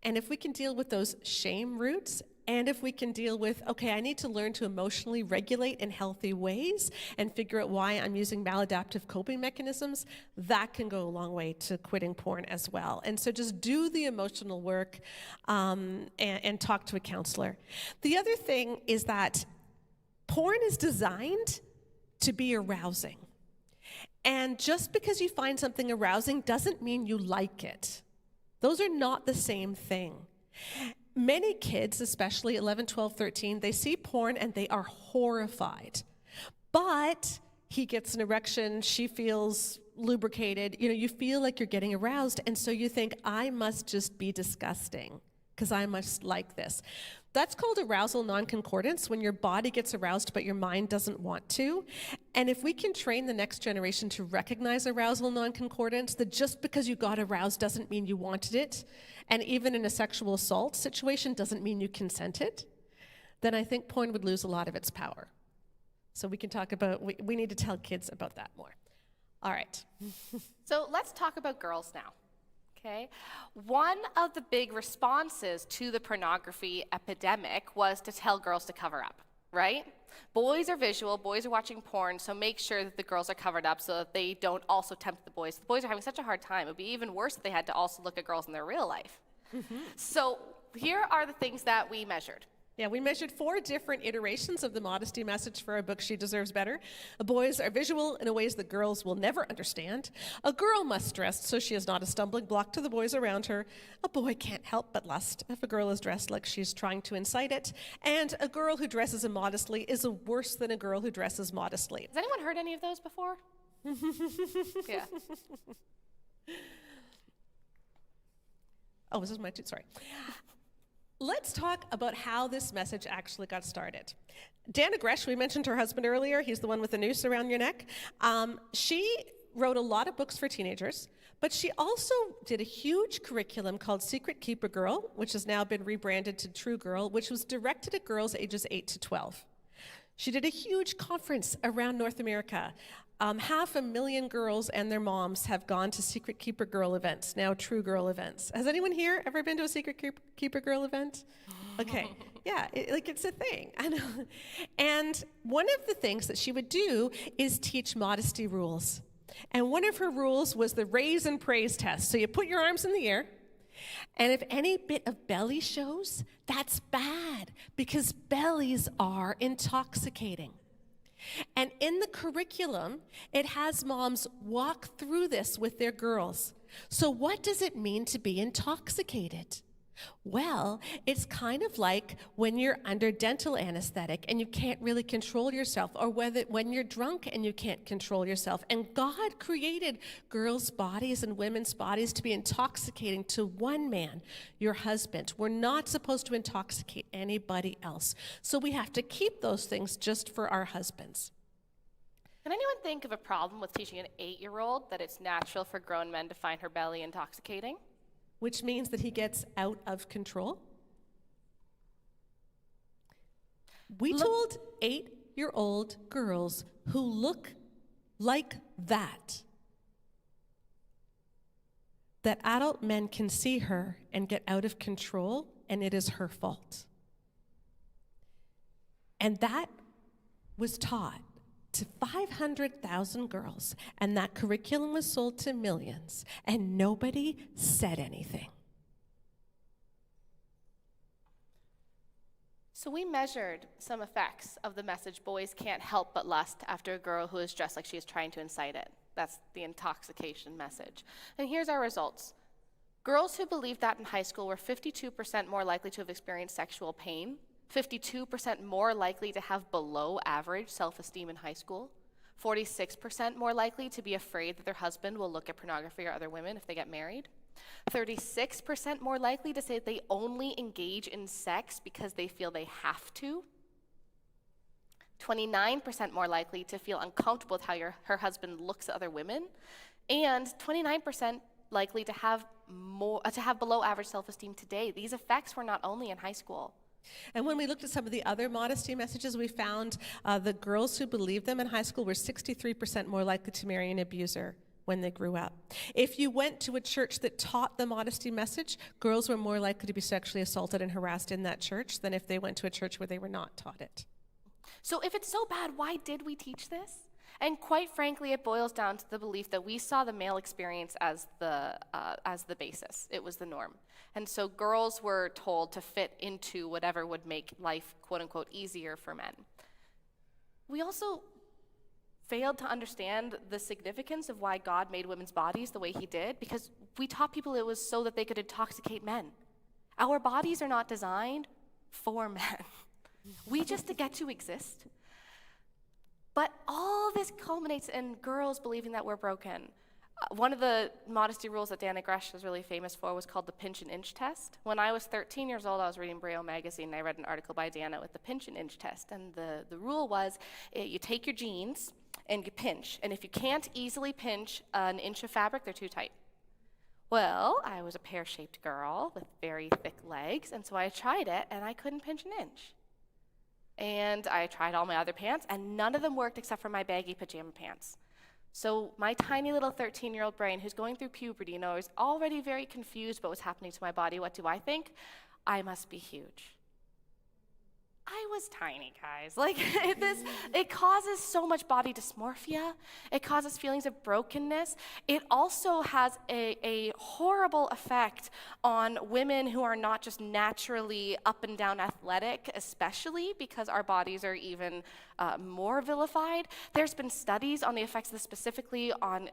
And if we can deal with those shame roots, and if we can deal with, okay, I need to learn to emotionally regulate in healthy ways and figure out why I'm using maladaptive coping mechanisms, that can go a long way to quitting porn as well. And so just do the emotional work and talk to a counselor. The other thing is that porn is designed to be arousing. And just because you find something arousing doesn't mean you like it. Those are not the same thing. Many kids, especially 11, 12, 13, they see porn and they are horrified. But he gets an erection, she feels lubricated, you feel like you're getting aroused, and so you think, I must just be disgusting because I must like this. That's called arousal non-concordance, when your body gets aroused but your mind doesn't want to. And if we can train the next generation to recognize arousal non-concordance, that just because you got aroused doesn't mean you wanted it, and even in a sexual assault situation doesn't mean you consented, then I think porn would lose a lot of its power. So we can talk about, we need to tell kids about that more. All right. So let's talk about girls now. Okay. One of the big responses to the pornography epidemic was to tell girls to cover up. right? Boys are visual, boys are watching porn, so make sure that the girls are covered up so that they don't also tempt the boys. The boys are having such a hard time. It would be even worse if they had to also look at girls in their real life. So here are the things that we measured. Yeah, we measured 4 different iterations of the modesty message for our book, She Deserves Better. Boys are visual in ways that girls will never understand. A girl must dress so she is not a stumbling block to the boys around her. A boy can't help but lust if a girl is dressed like she's trying to incite it. And a girl who dresses immodestly is worse than a girl who dresses modestly. Has anyone heard any of those before? Yeah. Oh, this is my two, sorry. Let's talk about how this message actually got started. Dana Gresh, we mentioned her husband earlier. He's the one with the noose around your neck. She wrote a lot of books for teenagers, but she also did a huge curriculum called Secret Keeper Girl, which has now been rebranded to True Girl, which was directed at girls ages 8 to 12. She did a huge conference around North America. 500,000 girls and their moms have gone to Secret Keeper Girl events, now True Girl events. Has anyone here ever been to a Secret Keeper Girl event? Okay, yeah, it's a thing. I know. And one of the things that she would do is teach modesty rules. And one of her rules was the raise and praise test. So you put your arms in the air, and if any bit of belly shows, that's bad, because bellies are intoxicating. And in the curriculum, it has moms walk through this with their girls. So what does it mean to be intoxicated? Well, it's kind of like when you're under dental anesthetic and you can't really control yourself, or when you're drunk and you can't control yourself. And God created girls' bodies and women's bodies to be intoxicating to one man, your husband. We're not supposed to intoxicate anybody else. So we have to keep those things just for our husbands. Can anyone think of a problem with teaching an 8-year-old that it's natural for grown men to find her belly intoxicating? Which means that he gets out of control. We told 8-year-old girls who look like that adult men can see her and get out of control, and it is her fault. And that was taught to 500,000 girls, and that curriculum was sold to millions, and nobody said anything. So we measured some effects of the message, boys can't help but lust after a girl who is dressed like she is trying to incite it. That's the intoxication message. And here's our results. Girls who believed that in high school were 52% more likely to have experienced sexual pain, 52% more likely to have below average self-esteem in high school, 46% more likely to be afraid that their husband will look at pornography or other women if they get married, 36% more likely to say that they only engage in sex because they feel they have to, 29% more likely to feel uncomfortable with how her husband looks at other women, and 29% likely to have below average self-esteem today. These effects were not only in high school. And when we looked at some of the other modesty messages, we found the girls who believed them in high school were 63% more likely to marry an abuser when they grew up. If you went to a church that taught the modesty message, girls were more likely to be sexually assaulted and harassed in that church than if they went to a church where they were not taught it. So if it's so bad, why did we teach this? And quite frankly, it boils down to the belief that we saw the male experience as the basis. It was the norm. And so girls were told to fit into whatever would make life, quote unquote, easier for men. We also failed to understand the significance of why God made women's bodies the way he did, because we taught people it was so that they could intoxicate men. Our bodies are not designed for men. We just get to exist. But all this culminates in girls believing that we're broken. One of the modesty rules that Dana Gresh was really famous for was called the pinch and inch test. When I was 13 years old, I was reading Braille magazine, and I read an article by Dana with the pinch and inch test. And the rule was you take your jeans and you pinch. And if you can't easily pinch an inch of fabric, they're too tight. Well, I was a pear-shaped girl with very thick legs, and so I tried it, and I couldn't pinch an inch. And I tried all my other pants, and none of them worked except for my baggy pajama pants. So my tiny little 13-year-old brain, who's going through puberty, is already very confused about what's happening to my body. What do I think? I must be huge. I was tiny, guys. Like, it causes so much body dysmorphia. It causes feelings of brokenness. It also has a horrible effect on women who are not just naturally up and down athletic, especially because our bodies are even more vilified. There's been studies on the effects of this specifically on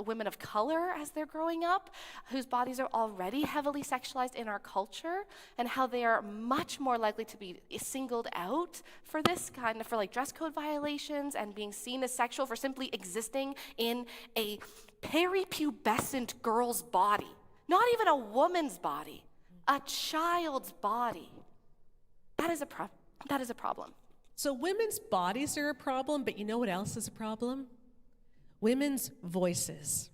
women of color as they're growing up, whose bodies are already heavily sexualized in our culture, and how they are much more likely to be singled out for this kind of, for like dress code violations and being seen as sexual for simply existing in a peripubescent girl's body. Not even a woman's body, a child's body. That is a problem. So women's bodies are a problem, but you know what else is a problem? Women's voices.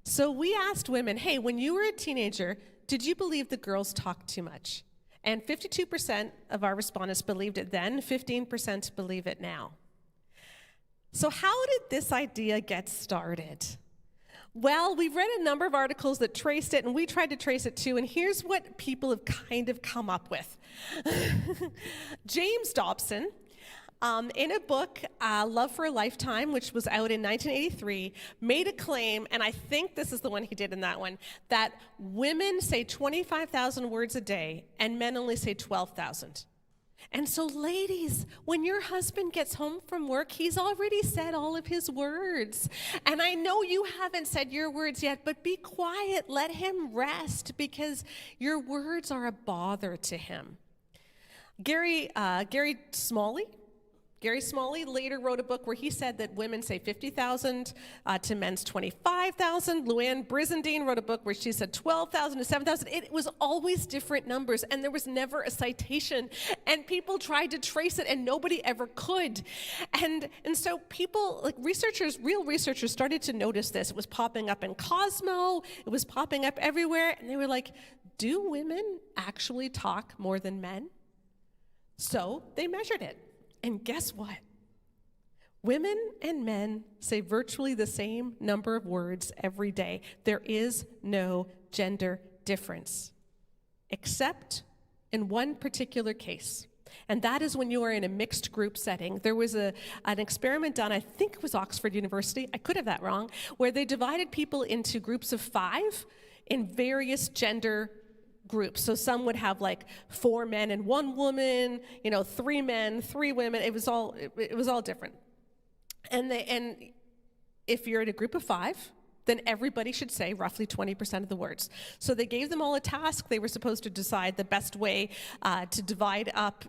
So we asked women, hey, when you were a teenager, did you believe that girls talked too much? And 52% of our respondents believed it then, 15% believe it now. So how did this idea get started? Well, we've read a number of articles that traced it, and we tried to trace it too, and here's what people have kind of come up with. James Dobson, in a book, Love for a Lifetime, which was out in 1983, made a claim, and I think this is the one he did in that one, that women say 25,000 words a day, and men only say 12,000. And so, ladies, when your husband gets home from work, he's already said all of his words. And I know you haven't said your words yet, but be quiet. Let him rest, because your words are a bother to him. Gary Smalley later wrote a book where he said that women say 50,000 to men's 25,000. Luann Brizendine wrote a book where she said 12,000 to 7,000. It was always different numbers, and there was never a citation. And people tried to trace it, and nobody ever could. And so people, like real researchers started to notice this. It was popping up in Cosmo. It was popping up everywhere. And they were like, do women actually talk more than men? So they measured it. And guess what? Women and men say virtually the same number of words every day. There is no gender difference, except in one particular case. And that is when you are in a mixed group setting. There was an experiment done, I think it was Oxford University, I could have that wrong, where they divided people into groups of 5 in various gender groups. So some would have like 4 men and 1 woman, 3 men, 3 women. It was all different. And if you're in a group of 5, then everybody should say roughly 20% of the words. So they gave them all a task. They were supposed to decide the best way to divide up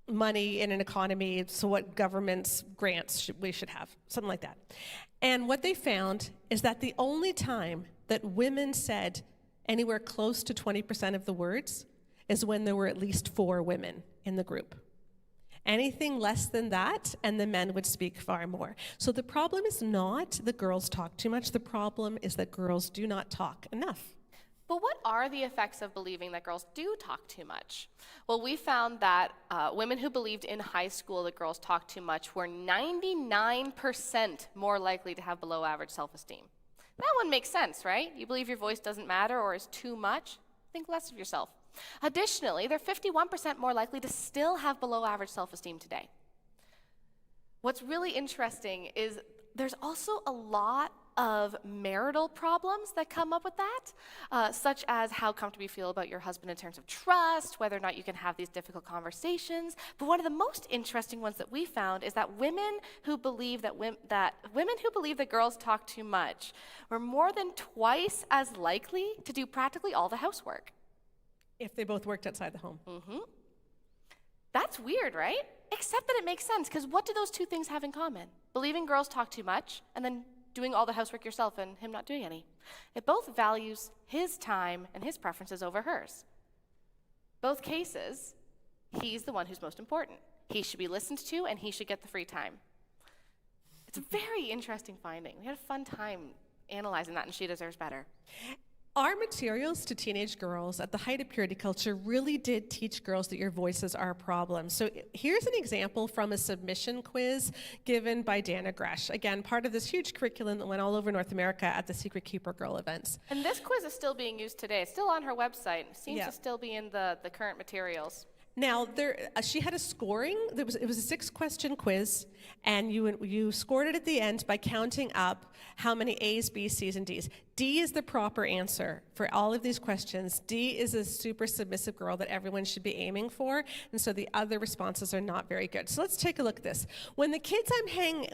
money in an economy, so what government's grants we should have, something like that. And what they found is that the only time that women said anywhere close to 20% of the words is when there were at least 4 women in the group. Anything less than that, and the men would speak far more. So the problem is not that girls talk too much. The problem is that girls do not talk enough. But what are the effects of believing that girls do talk too much? Well, we found that women who believed in high school that girls talk too much were 99% more likely to have below average self-esteem. That one makes sense, right? You believe your voice doesn't matter or is too much, think less of yourself. Additionally, they're 51% more likely to still have below average self-esteem today. What's really interesting is there's also a lot of marital problems that come up with that, such as how comfortable you feel about your husband in terms of trust, whether or not you can have these difficult conversations. But one of the most interesting ones that we found is that women who believe that girls talk too much were more than twice as likely to do practically all the housework. If they both worked outside the home. Mm-hmm. That's weird, right? Except that it makes sense, because what do those two things have in common? Believing girls talk too much, and then doing all the housework yourself and him not doing any. It both values his time and his preferences over hers. Both cases, he's the one who's most important. He should be listened to, and he should get the free time. It's a very interesting finding. We had a fun time analyzing that, and she deserves better. Our materials to teenage girls at the height of purity culture really did teach girls that your voices are a problem. So here's an example from a submission quiz given by Dana Gresh. Again, part of this huge curriculum that went all over North America at the Secret Keeper Girl events. And this quiz is still being used today. It's still on her website. It seems to still be in the current materials. Now, she had a scoring. It was a 6-question quiz, and you scored it at the end by counting up how many A's, B's, C's, and D's. D is the proper answer for all of these questions. D is a super submissive girl that everyone should be aiming for, and so the other responses are not very good. So let's take a look at this. When the kids I'm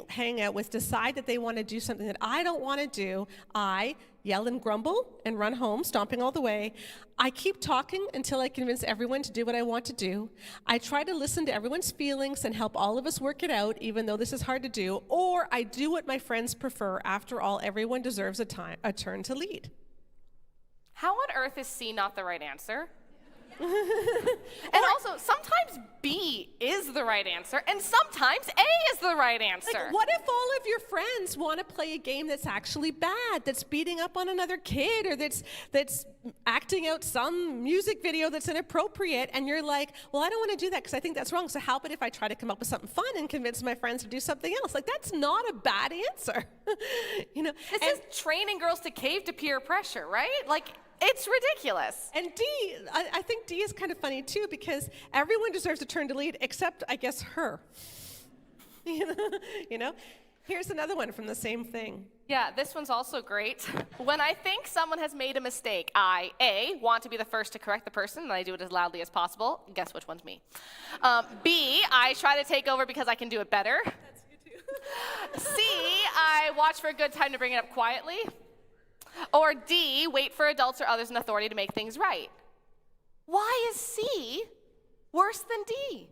hanging out with decide that they want to do something that I don't want to do, I yell and grumble and run home, stomping all the way. I keep talking until I convince everyone to do what I want to do. I try to listen to everyone's feelings and help all of us work it out, even though this is hard to do. Or I do what my friends prefer. After all, everyone deserves a turn to lead. How on earth is C not the right answer? And also, sometimes B is the right answer, and sometimes A is the right answer. Like, what if all of your friends want to play a game that's actually bad, that's beating up on another kid, or that's acting out some music video that's inappropriate, and you're like, well, I don't want to do that because I think that's wrong, so how about if I try to come up with something fun and convince my friends to do something else? Like, that's not a bad answer. This is training girls to cave to peer pressure, right? Like, it's ridiculous. And D, I think D is kind of funny too, because everyone deserves a turn to lead except, I guess, her. You know? Here's another one from the same thing. Yeah, this one's also great. When I think someone has made a mistake, I, A, want to be the first to correct the person, and I do it as loudly as possible. Guess which one's me. B, I try to take over because I can do it better. That's you too. C, I watch for a good time to bring it up quietly. Or D, wait for adults or others in authority to make things right. Why is C worse than D?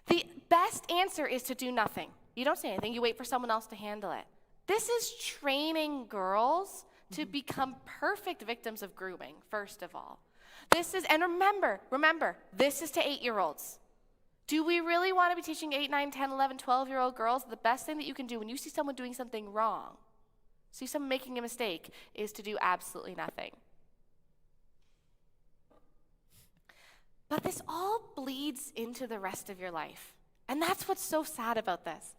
The best answer is to do nothing. You don't say anything, you wait for someone else to handle it. This is training girls to become perfect victims of grooming, first of all. And remember, this is to 8-year-olds. Do we really want to be teaching 8, 9, 10, 11, 12-year-old girls the best thing that you can do when you see someone doing something wrong, see someone making a mistake, is to do absolutely nothing? But this all bleeds into the rest of your life. And that's what's so sad about this.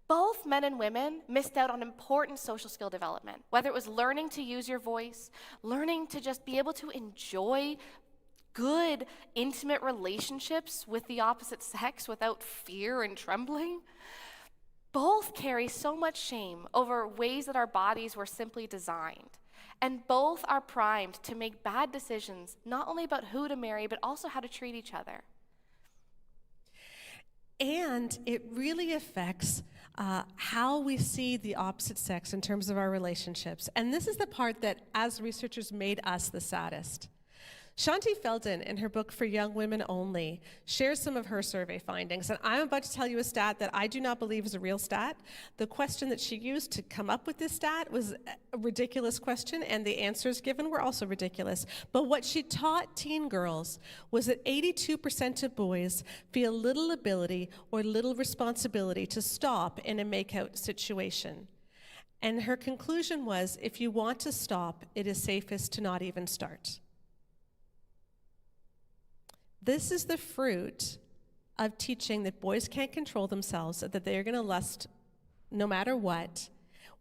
Both men and women missed out on important social skill development, whether it was learning to use your voice, learning to just be able to enjoy good, intimate relationships with the opposite sex without fear and trembling. Both carry so much shame over ways that our bodies were simply designed. And both are primed to make bad decisions, not only about who to marry, but also how to treat each other. And it really affects how we see the opposite sex in terms of our relationships. And this is the part that, as researchers, made us the saddest. Shanti Felden, in her book For Young Women Only, shares some of her survey findings. And I'm about to tell you a stat that I do not believe is a real stat. The question that she used to come up with this stat was a ridiculous question, and the answers given were also ridiculous. But what she taught teen girls was that 82% of boys feel little ability or little responsibility to stop in a make-out situation. And her conclusion was, if you want to stop, it is safest to not even start. This is the fruit of teaching that boys can't control themselves, that they are going to lust no matter what,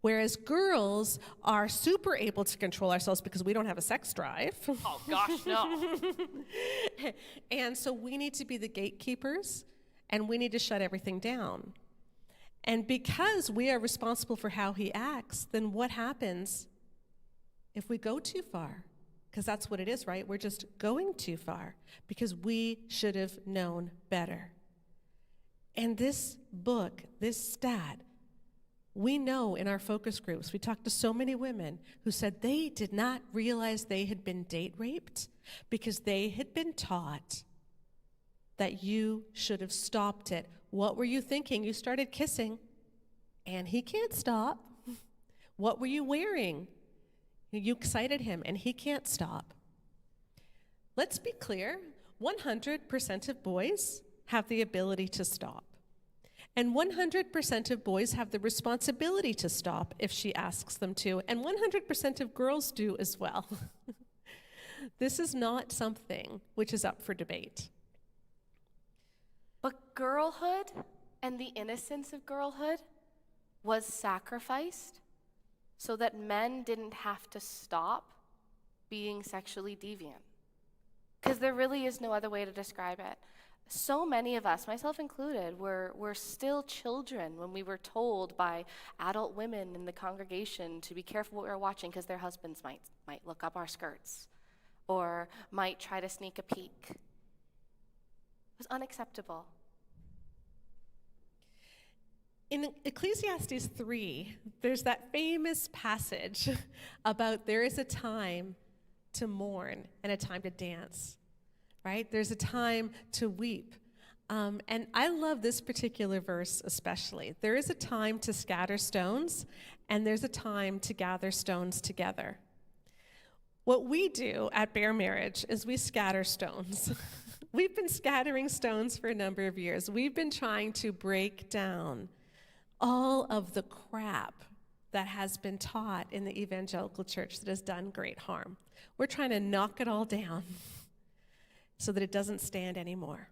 whereas girls are super able to control ourselves because we don't have a sex drive. Oh, gosh, no. And so we need to be the gatekeepers, and we need to shut everything down. And because we are responsible for how he acts, then what happens if we go too far? Because that's what it is, right? We're just going too far because we should have known better. And this book, this stat, we know in our focus groups, we talked to so many women who said they did not realize they had been date raped because they had been taught that you should have stopped it. What were you thinking? You started kissing, and he can't stop. What were you wearing? You excited him, and he can't stop. Let's be clear, 100% of boys have the ability to stop. And 100% of boys have the responsibility to stop if she asks them to. And 100% of girls do as well. This is not something which is up for debate. But girlhood and the innocence of girlhood was sacrificed so that men didn't have to stop being sexually deviant. because there really is no other way to describe it. So many of us, myself included, were still children when we were told by adult women in the congregation to be careful what we were watching because their husbands might look up our skirts or might try to sneak a peek. It was unacceptable. In Ecclesiastes 3, there's that famous passage about there is a time to mourn and a time to dance, right? There's a time to weep. And I love this particular verse especially. There is a time to scatter stones, and there's a time to gather stones together. What we do at Bear Marriage is we scatter stones. We've been scattering stones for a number of years. We've been trying to break down all of the crap that has been taught in the evangelical church that has done great harm. We're trying to knock it all down so that it doesn't stand anymore.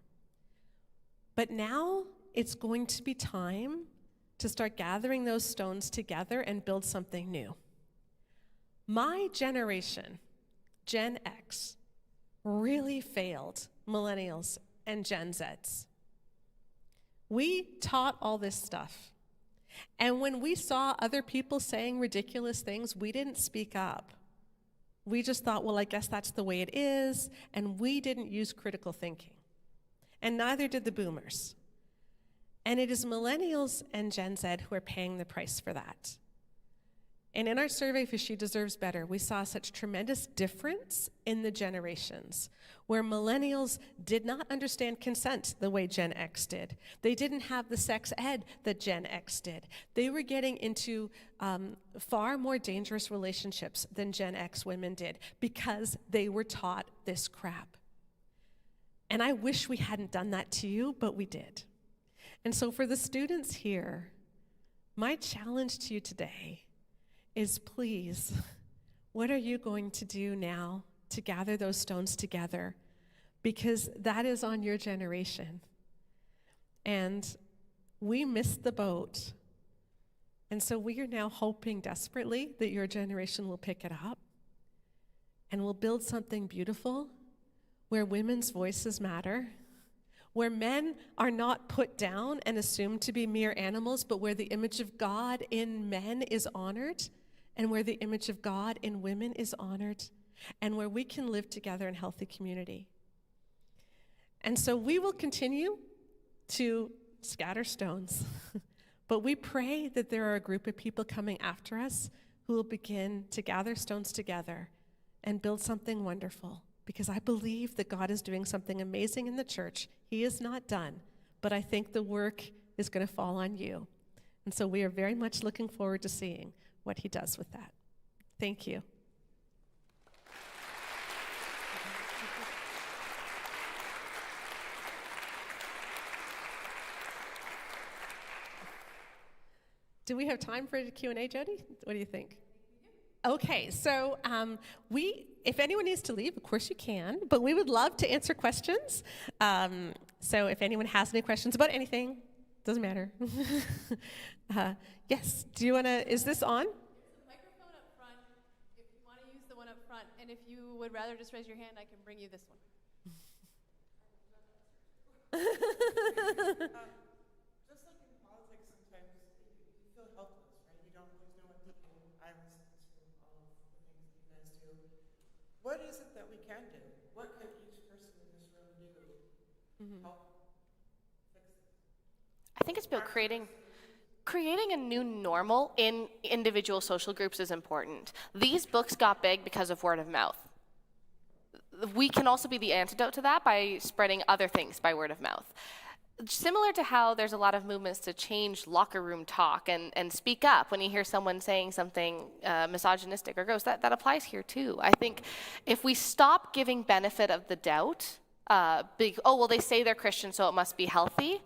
But now it's going to be time to start gathering those stones together and build something new. My generation, Gen X, really failed millennials and Gen Zs. We taught all this stuff. And when we saw other people saying ridiculous things, we didn't speak up. We just thought, well, I guess that's the way it is, and we didn't use critical thinking. And neither did the boomers. And it is millennials and Gen Z who are paying the price for that. And in our survey for She Deserves Better, we saw such tremendous difference in the generations, where millennials did not understand consent the way Gen X did. They didn't have the sex ed that Gen X did. They were getting into far more dangerous relationships than Gen X women did because they were taught this crap. And I wish we hadn't done that to you, but we did. And so for the students here, my challenge to you today is, please, what are you going to do now to gather those stones together? Because that is on your generation. And we missed the boat. And so we are now hoping desperately that your generation will pick it up and will build something beautiful where women's voices matter, where men are not put down and assumed to be mere animals, but where the image of God in men is honored, and where the image of God in women is honored, and where we can live together in healthy community. And so we will continue to scatter stones, but we pray that there are a group of people coming after us who will begin to gather stones together and build something wonderful, because I believe that God is doing something amazing in the church. He is not done, but I think the work is going to fall on you. And so we are very much looking forward to seeing what he does with that. Thank you. Do we have time for a Q&A, Jody? What do you think? Okay, so if anyone needs to leave, of course you can, but we would love to answer questions. So if anyone has any questions about anything, doesn't matter. Yes, do you want to, is this on? There's a microphone up front if you want to use the one up front, and if you would rather just raise your hand, I can bring you this one. Just like in politics, sometimes you feel helpless, right? You don't always know what to do. I was from all of the things that you guys do. What is it that we can do? What could each person in this room do to help fix this? I think it's about creating a new normal in individual social groups is important. These books got big because of word of mouth. We can also be the antidote to that by spreading other things by word of mouth. Similar to how there's a lot of movements to change locker room talk and speak up when you hear someone saying something misogynistic or gross, that applies here too. I think if we stop giving benefit of the doubt, they say they're Christian, so it must be healthy,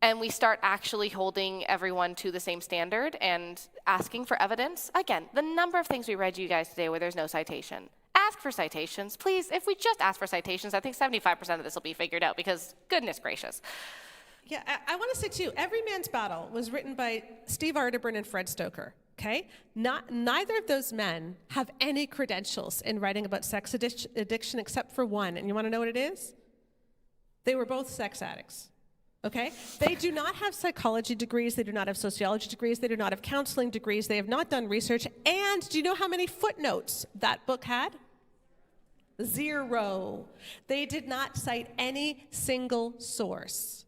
and we start actually holding everyone to the same standard and asking for evidence. Again, the number of things we read you guys today where there's no citation. Ask for citations, please. If we just ask for citations, I think 75% of this will be figured out, because goodness gracious. Yeah, I want to say too, Every Man's Battle was written by Steve Arterburn and Fred Stoker. okay? Neither of those men have any credentials in writing about sex addiction except for one. And you want to know what it is? They were both sex addicts, okay? They do not have psychology degrees. They do not have sociology degrees. They do not have counseling degrees. They have not done research. And do you know how many footnotes that book had? 0. They did not cite any single source.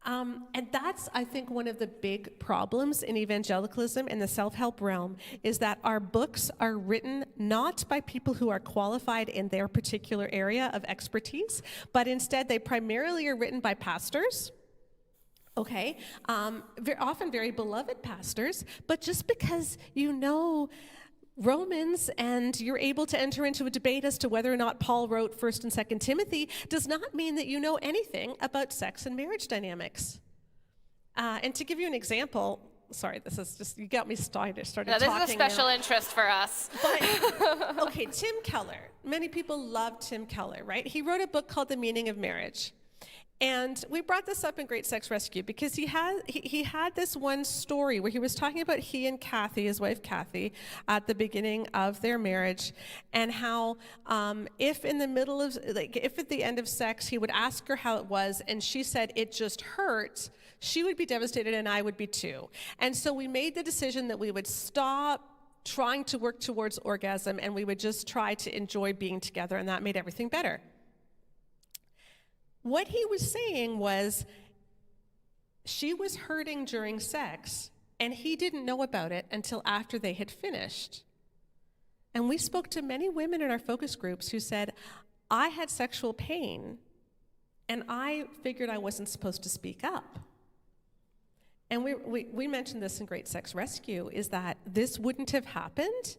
And that's, I think, one of the big problems in evangelicalism in the self-help realm is that our books are written not by people who are qualified in their particular area of expertise, but instead they primarily are written by pastors, okay? Often very beloved pastors, but just because you know Romans and you're able to enter into a debate as to whether or not Paul wrote 1st and 2nd Timothy does not mean that you know anything about sex and marriage dynamics. And to give you an example, sorry, this is just, you got me started talking. This is a special interest for us. But, okay, Tim Keller. Many people love Tim Keller, right? He wrote a book called The Meaning of Marriage. And we brought this up in Great Sex Rescue because he had this one story where he was talking about he and Kathy, his wife Kathy, at the beginning of their marriage, and how if in the middle of, if at the end of sex he would ask her how it was, and she said it just hurt, she would be devastated and I would be too. And so we made the decision that we would stop trying to work towards orgasm and we would just try to enjoy being together, and that made everything better. What he was saying was she was hurting during sex, and he didn't know about it until after they had finished. And we spoke to many women in our focus groups who said, I had sexual pain, and I figured I wasn't supposed to speak up. And we mentioned this in Great Sex Rescue, is that this wouldn't have happened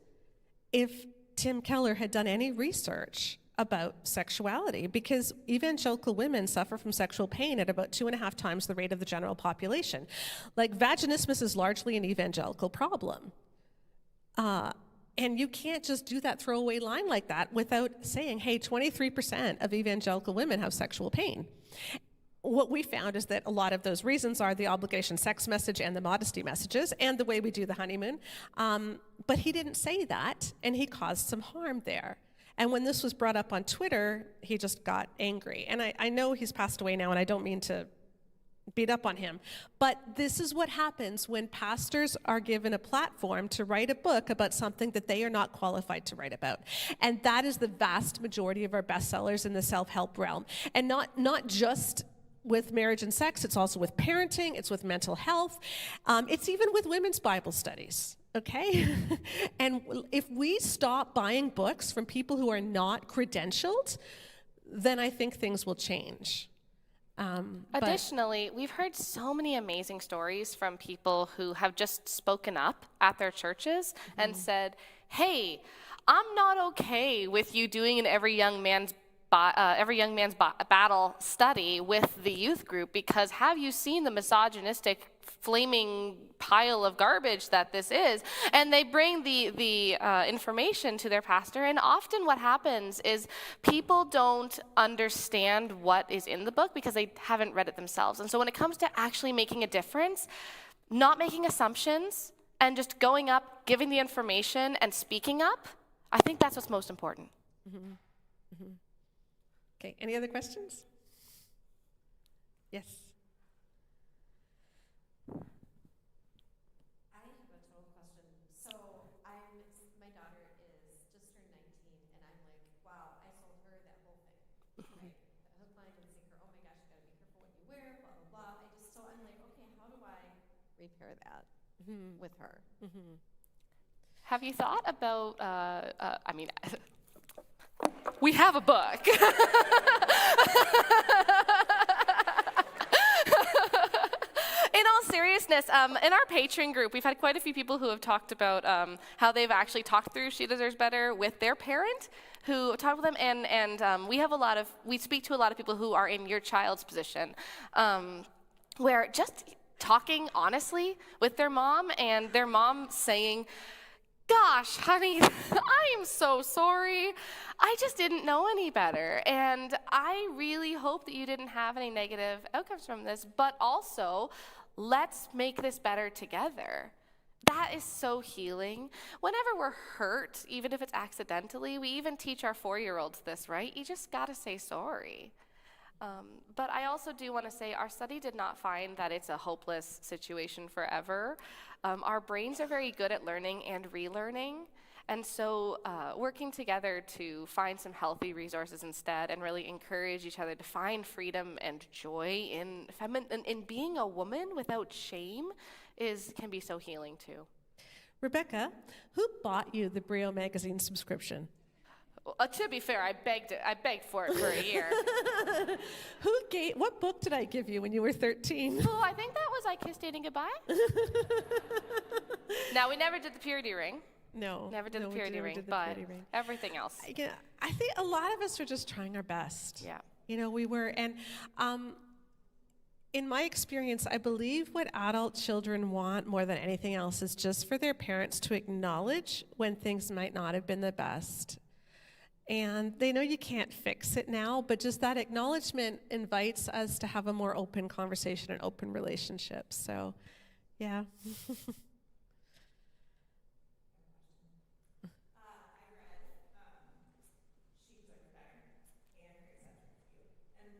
if Tim Keller had done any research about sexuality, because evangelical women suffer from sexual pain at about 2.5 times the rate of the general population. Like, vaginismus is largely an evangelical problem. And you can't just do that throwaway line like that without saying, hey, 23% of evangelical women have sexual pain. What we found is that a lot of those reasons are the obligation sex message and the modesty messages and the way we do the honeymoon. But he didn't say that, and he caused some harm there. And when this was brought up on Twitter, he just got angry. And I know he's passed away now, and I don't mean to beat up on him. But this is what happens when pastors are given a platform to write a book about something that they are not qualified to write about. And that is the vast majority of our bestsellers in the self-help realm. And not just with marriage and sex, it's also with parenting, it's with mental health, it's even with women's Bible studies. Okay? And if we stop buying books from people who are not credentialed, then I think things will change. Additionally, we've heard so many amazing stories from people who have just spoken up at their churches and said, hey, I'm not okay with you doing an every young man's battle study with the youth group, because have you seen the misogynistic flaming pile of garbage that this is? And they bring the information to their pastor, and often what happens is people don't understand what is in the book because they haven't read it themselves. And so when it comes to actually making a difference, not making assumptions and just going up, giving the information and speaking up, I think that's what's most important. Mm-hmm. Mm-hmm. Okay, any other questions? Yes. I have a total question. So my daughter is just turned 19, and I'm like, wow, I told her that whole thing. Right? Hook, line, and sinker. Oh my gosh, you gotta be careful what you wear, blah, blah, blah. So I'm like, okay, how do I repair that with her? Mm-hmm. Have you thought about, we have a book. In all seriousness, in our Patreon group, we've had quite a few people who have talked about how they've actually talked through She Deserves Better with their parent, who talk with them, and we speak to a lot of people who are in your child's position, where just talking honestly with their mom, and their mom saying, gosh, honey, I am so sorry. I just didn't know any better. And I really hope that you didn't have any negative outcomes from this. But also, let's make this better together. That is so healing. Whenever we're hurt, even if it's accidentally, we even teach our 4-year-olds this, right? You just gotta say sorry. But I also do want to say our study did not find that it's a hopeless situation forever. Our brains are very good at learning and relearning. And so working together to find some healthy resources instead and really encourage each other to find freedom and joy in being a woman without shame can be so healing too. Rebecca, who bought you the Brio magazine subscription? To be fair, I begged for it for a year. What book did I give you when you were 13? Oh, I think that was I Kissed Dating Goodbye. Now, we never did the purity ring. No. Never did the we purity never ring, did the but purity ring. everything else. Yeah, I think a lot of us are just trying our best. Yeah. You know, we were, and in my experience, I believe what adult children want more than anything else is just for their parents to acknowledge when things might not have been the best. And they know you can't fix it now, but just that acknowledgement invites us to have a more open conversation and open relationship. So, yeah.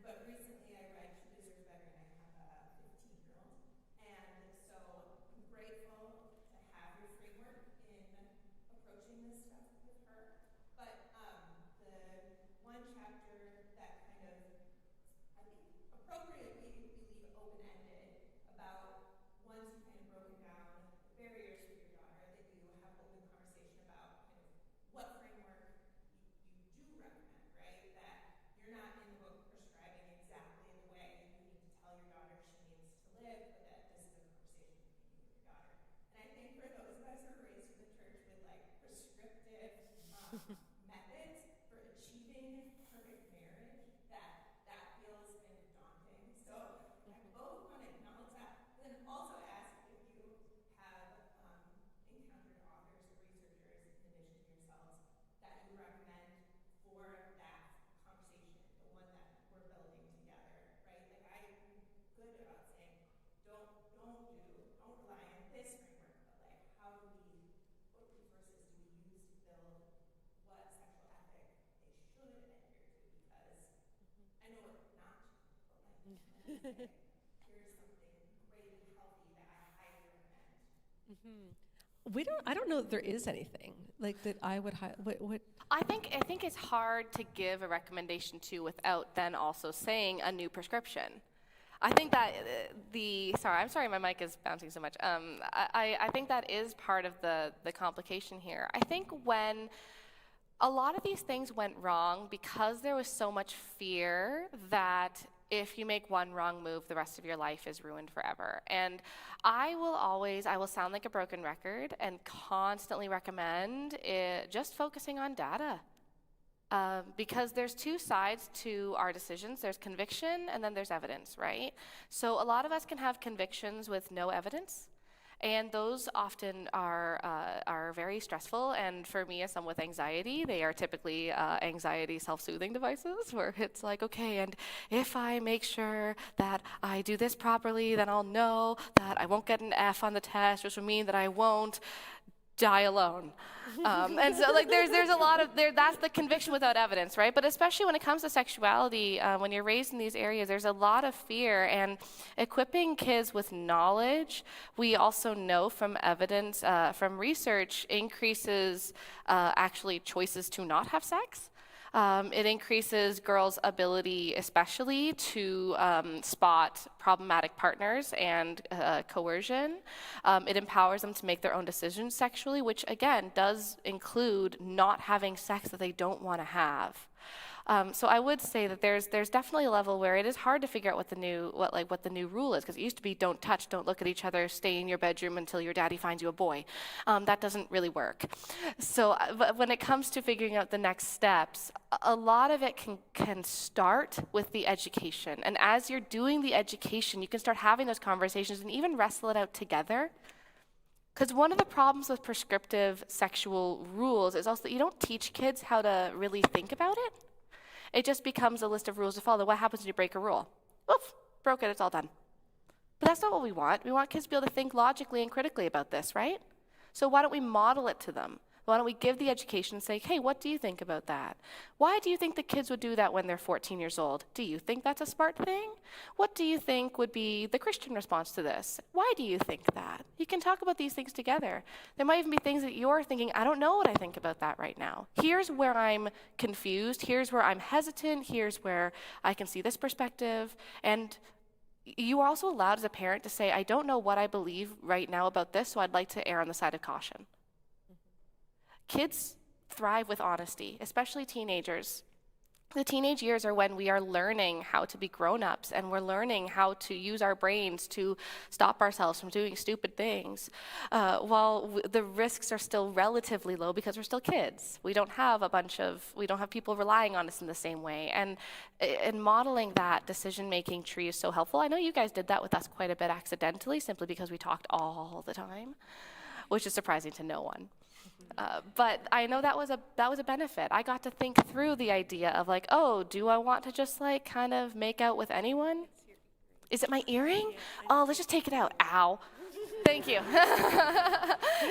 But recently I read She Deserves Better, and I have a 15-year-old. And so I'm grateful to have your framework in approaching this stuff with her. But the one chapter that kind of, I think, appropriately we leave open-ended about once you've kind of broken down the barriers with your daughter, that you have open conversation about kind of what framework you do recommend, right? That you're not in the book prescribing exactly the way you need to tell your daughter she needs to live, but that this is a conversation between you and your daughter. And I think for those of us who are raised in the church with like prescriptive methods for achieving perfect marriage, that feels kind of daunting. So I both want to acknowledge that, but then also ask if you have encountered authors or researchers in addition to yourselves that you recommend for that conversation, the one that we're building together, right? Like I'm good about saying, don't rely on this framework, but like what resources do we use to build what sexual ethic they should adhere to? Because I know what not to, but like here's something great and healthy that I highly recommend. I don't know that there is anything like that I would what I think it's hard to give a recommendation to without then also saying a new prescription. I think that I'm sorry, my mic is bouncing so much. I think that is part of the complication here. I think when a lot of these things went wrong because there was so much fear that if you make one wrong move, the rest of your life is ruined forever. And I will sound like a broken record and constantly recommend just focusing on data. Because there's two sides to our decisions. There's conviction and then there's evidence, right? So a lot of us can have convictions with no evidence. And those often are very stressful. And for me, as someone with anxiety, they are typically anxiety self-soothing devices where it's like, okay, and if I make sure that I do this properly, then I'll know that I won't get an F on the test, which will mean that I won't die alone. And so like there's a lot of that's the conviction without evidence, right? But especially when it comes to sexuality, when you're raised in these areas, there's a lot of fear, and equipping kids with knowledge, we also know from evidence, from research, increases actually choices to not have sex. It increases girls' ability, especially, to spot problematic partners and coercion. It empowers them to make their own decisions sexually, which again does include not having sex that they don't want to have. So I would say that there's definitely a level where it is hard to figure out what the new rule is, because it used to be don't touch, don't look at each other, stay in your bedroom until your daddy finds you a boy. That doesn't really work. So but when it comes to figuring out the next steps, a lot of it can start with the education. And as you're doing the education, you can start having those conversations and even wrestle it out together. Because one of the problems with prescriptive sexual rules is also that you don't teach kids how to really think about it. It just becomes a list of rules to follow. What happens when you break a rule? Oof, broke it, it's all done. But that's not what we want. We want kids to be able to think logically and critically about this, right? So why don't we model it to them? Why don't we give the education and say, hey, what do you think about that? Why do you think the kids would do that when they're 14 years old? Do you think that's a smart thing? What do you think would be the Christian response to this? Why do you think that? You can talk about these things together. There might even be things that you're thinking, I don't know what I think about that right now. Here's where I'm confused. Here's where I'm hesitant. Here's where I can see this perspective. And you are also allowed as a parent to say, I don't know what I believe right now about this, so I'd like to err on the side of caution. Kids thrive with honesty, especially teenagers. The teenage years are when we are learning how to be grown-ups, and we're learning how to use our brains to stop ourselves from doing stupid things, while the risks are still relatively low because we're still kids. We don't have people relying on us in the same way. And modeling that decision-making tree is so helpful. I know you guys did that with us quite a bit accidentally, simply because we talked all the time, which is surprising to no one. But I know that was a benefit. I got to think through the idea of like, oh, do I want to just like kind of make out with anyone? Is it my earring? Oh, let's just take it out. Ow. Thank you.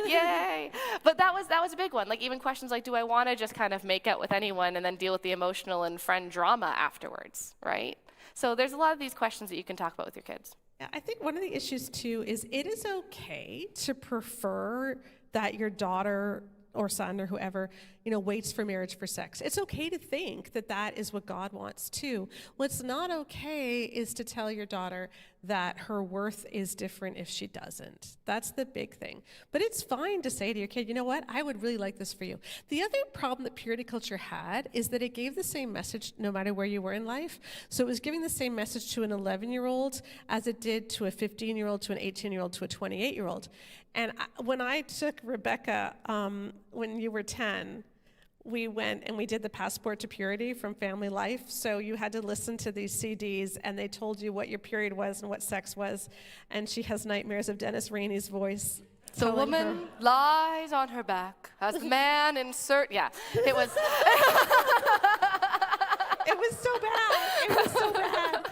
Yay. But that was a big one. Like even questions like, do I want to just kind of make out with anyone and then deal with the emotional and friend drama afterwards, right? So there's a lot of these questions that you can talk about with your kids. Yeah, I think one of the issues too is it is okay to prefer that your daughter or son or whoever, waits for marriage for sex. It's okay to think that that is what God wants too. What's not okay is to tell your daughter that her worth is different if she doesn't. That's the big thing. But it's fine to say to your kid, you know what, I would really like this for you. The other problem that purity culture had is that it gave the same message no matter where you were in life. So it was giving the same message to an 11-year-old as it did to a 15-year-old, to an 18-year-old, to a 28-year-old. And when I took Rebecca, when you were 10, we went and we did the Passport to Purity from Family Life. So you had to listen to these CDs, and they told you what your period was and what sex was. And she has nightmares of Dennis Rainey's voice. The woman lies on her back as the man yeah, it was. It was so bad. It was so bad.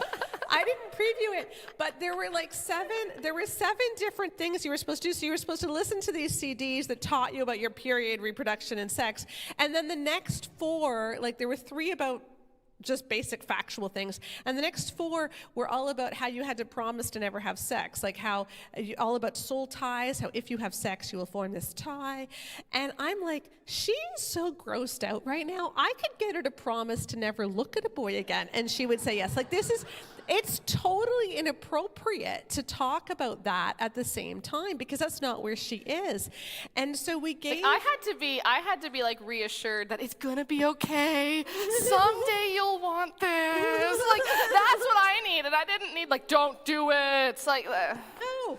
I didn't preview it, but there were seven different things you were supposed to do. So you were supposed to listen to these CDs that taught you about your period, reproduction, and sex. And then the next 4, there were 3 about just basic factual things. And the next 4 were all about how you had to promise to never have sex, all about soul ties, how if you have sex, you will form this tie. And I'm like, she's so grossed out right now. I could get her to promise to never look at a boy again, and she would say yes. It's totally inappropriate to talk about that at the same time because that's not where she is. And so we gave... I had to be reassured that it's gonna be okay. Someday you'll want this. That's what I needed. I didn't need don't do it. It's No.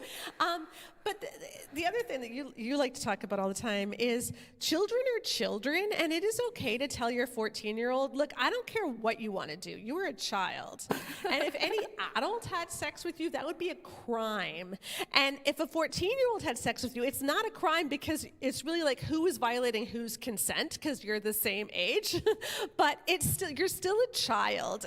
But the other thing that you like to talk about all the time is children are children, and it is okay to tell your 14-year-old, look, I don't care what you want to do. You are a child. And if any adult had sex with you, that would be a crime. And if a 14-year-old had sex with you, it's not a crime because it's really who is violating whose consent because you're the same age. But you're still a child.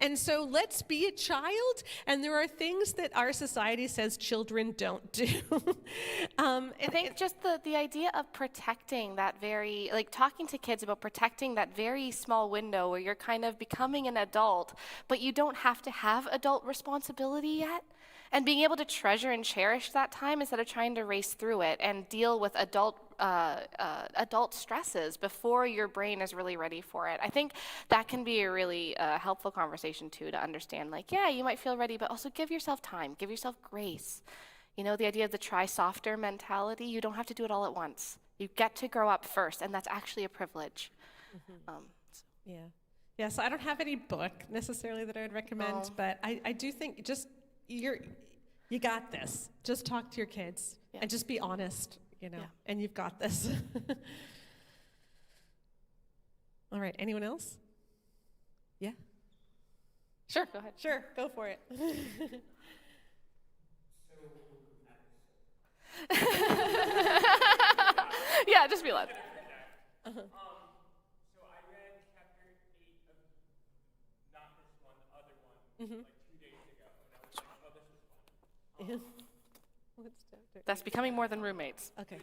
And so let's be a child. And there are things that our society says children don't do. I think just the idea of protecting that very, talking to kids about protecting that very small window where you're kind of becoming an adult, but you don't have to have adult responsibility yet. And being able to treasure and cherish that time instead of trying to race through it and deal with adult stresses before your brain is really ready for it. I think that can be a really helpful conversation too, to understand yeah, you might feel ready, but also give yourself time, give yourself grace. The idea of the try softer mentality, you don't have to do it all at once. You get to grow up first, and that's actually a privilege. Mm-hmm. Yeah, so I don't have any book necessarily that I would recommend, but I do think just you got this. Just talk to your kids and just be honest, and you've got this. All right, anyone else? Yeah? Sure, go ahead. Sure, go for it. Yeah, just be loud. So I read chapter 8 of not this one, the other one, 2 days ago, and I was like, oh, this was fun. What's chapter? That's becoming more than roommates. Okay.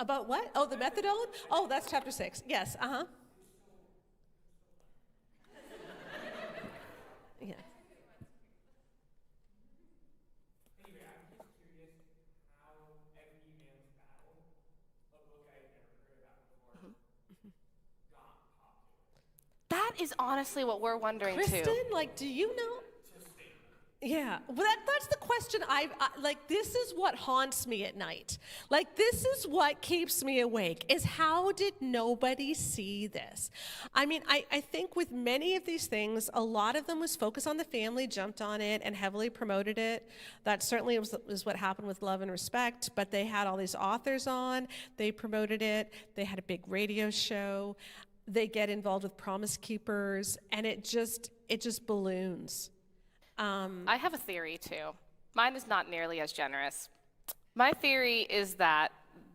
About what? Oh, the methadone? Oh, that's chapter 6. Yes, uh-huh. Yeah. Anyway, I'm just curious how Every Man's Battle, a book I had never heard about before, got popular. That is honestly what we're wondering Kristen, too. like, do you know? Yeah, well, that's the question like, this is what haunts me at night. Like, this is what keeps me awake, is how did nobody see this? I mean, I think with many of these things, a lot of them was focused on the family, jumped on it, and heavily promoted it. That certainly was what happened with Love and Respect, but they had all these authors on, they promoted it, they had a big radio show, they get involved with Promise Keepers, and it just balloons. I have a theory too. Mine is not nearly as generous. My theory is that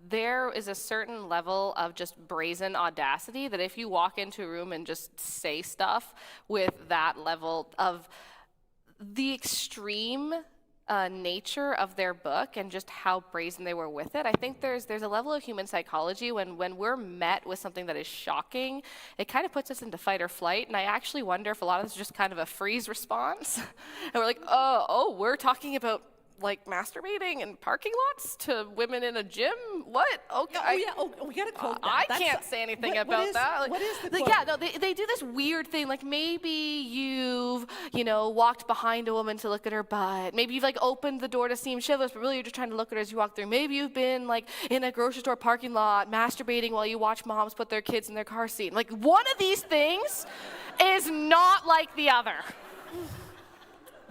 there is a certain level of just brazen audacity that if you walk into a room and just say stuff with that level of the extreme nature of their book and just how brazen they were with it, I think there's a level of human psychology when we're met with something that is shocking, it kind of puts us into fight or flight, and I actually wonder if a lot of this is just kind of a freeze response. And we're like, oh, we're talking about like masturbating in parking lots to women in a gym? What? Okay. We gotta quote that. I can't say anything about that. Like, what is the quote? Yeah, no, they do this weird thing. Like maybe you've, walked behind a woman to look at her butt. Maybe you've like opened the door to seem chivalrous, but really you're just trying to look at her as you walk through. Maybe you've been like in a grocery store parking lot masturbating while you watch moms put their kids in their car seat. Like one of these things is not like the other.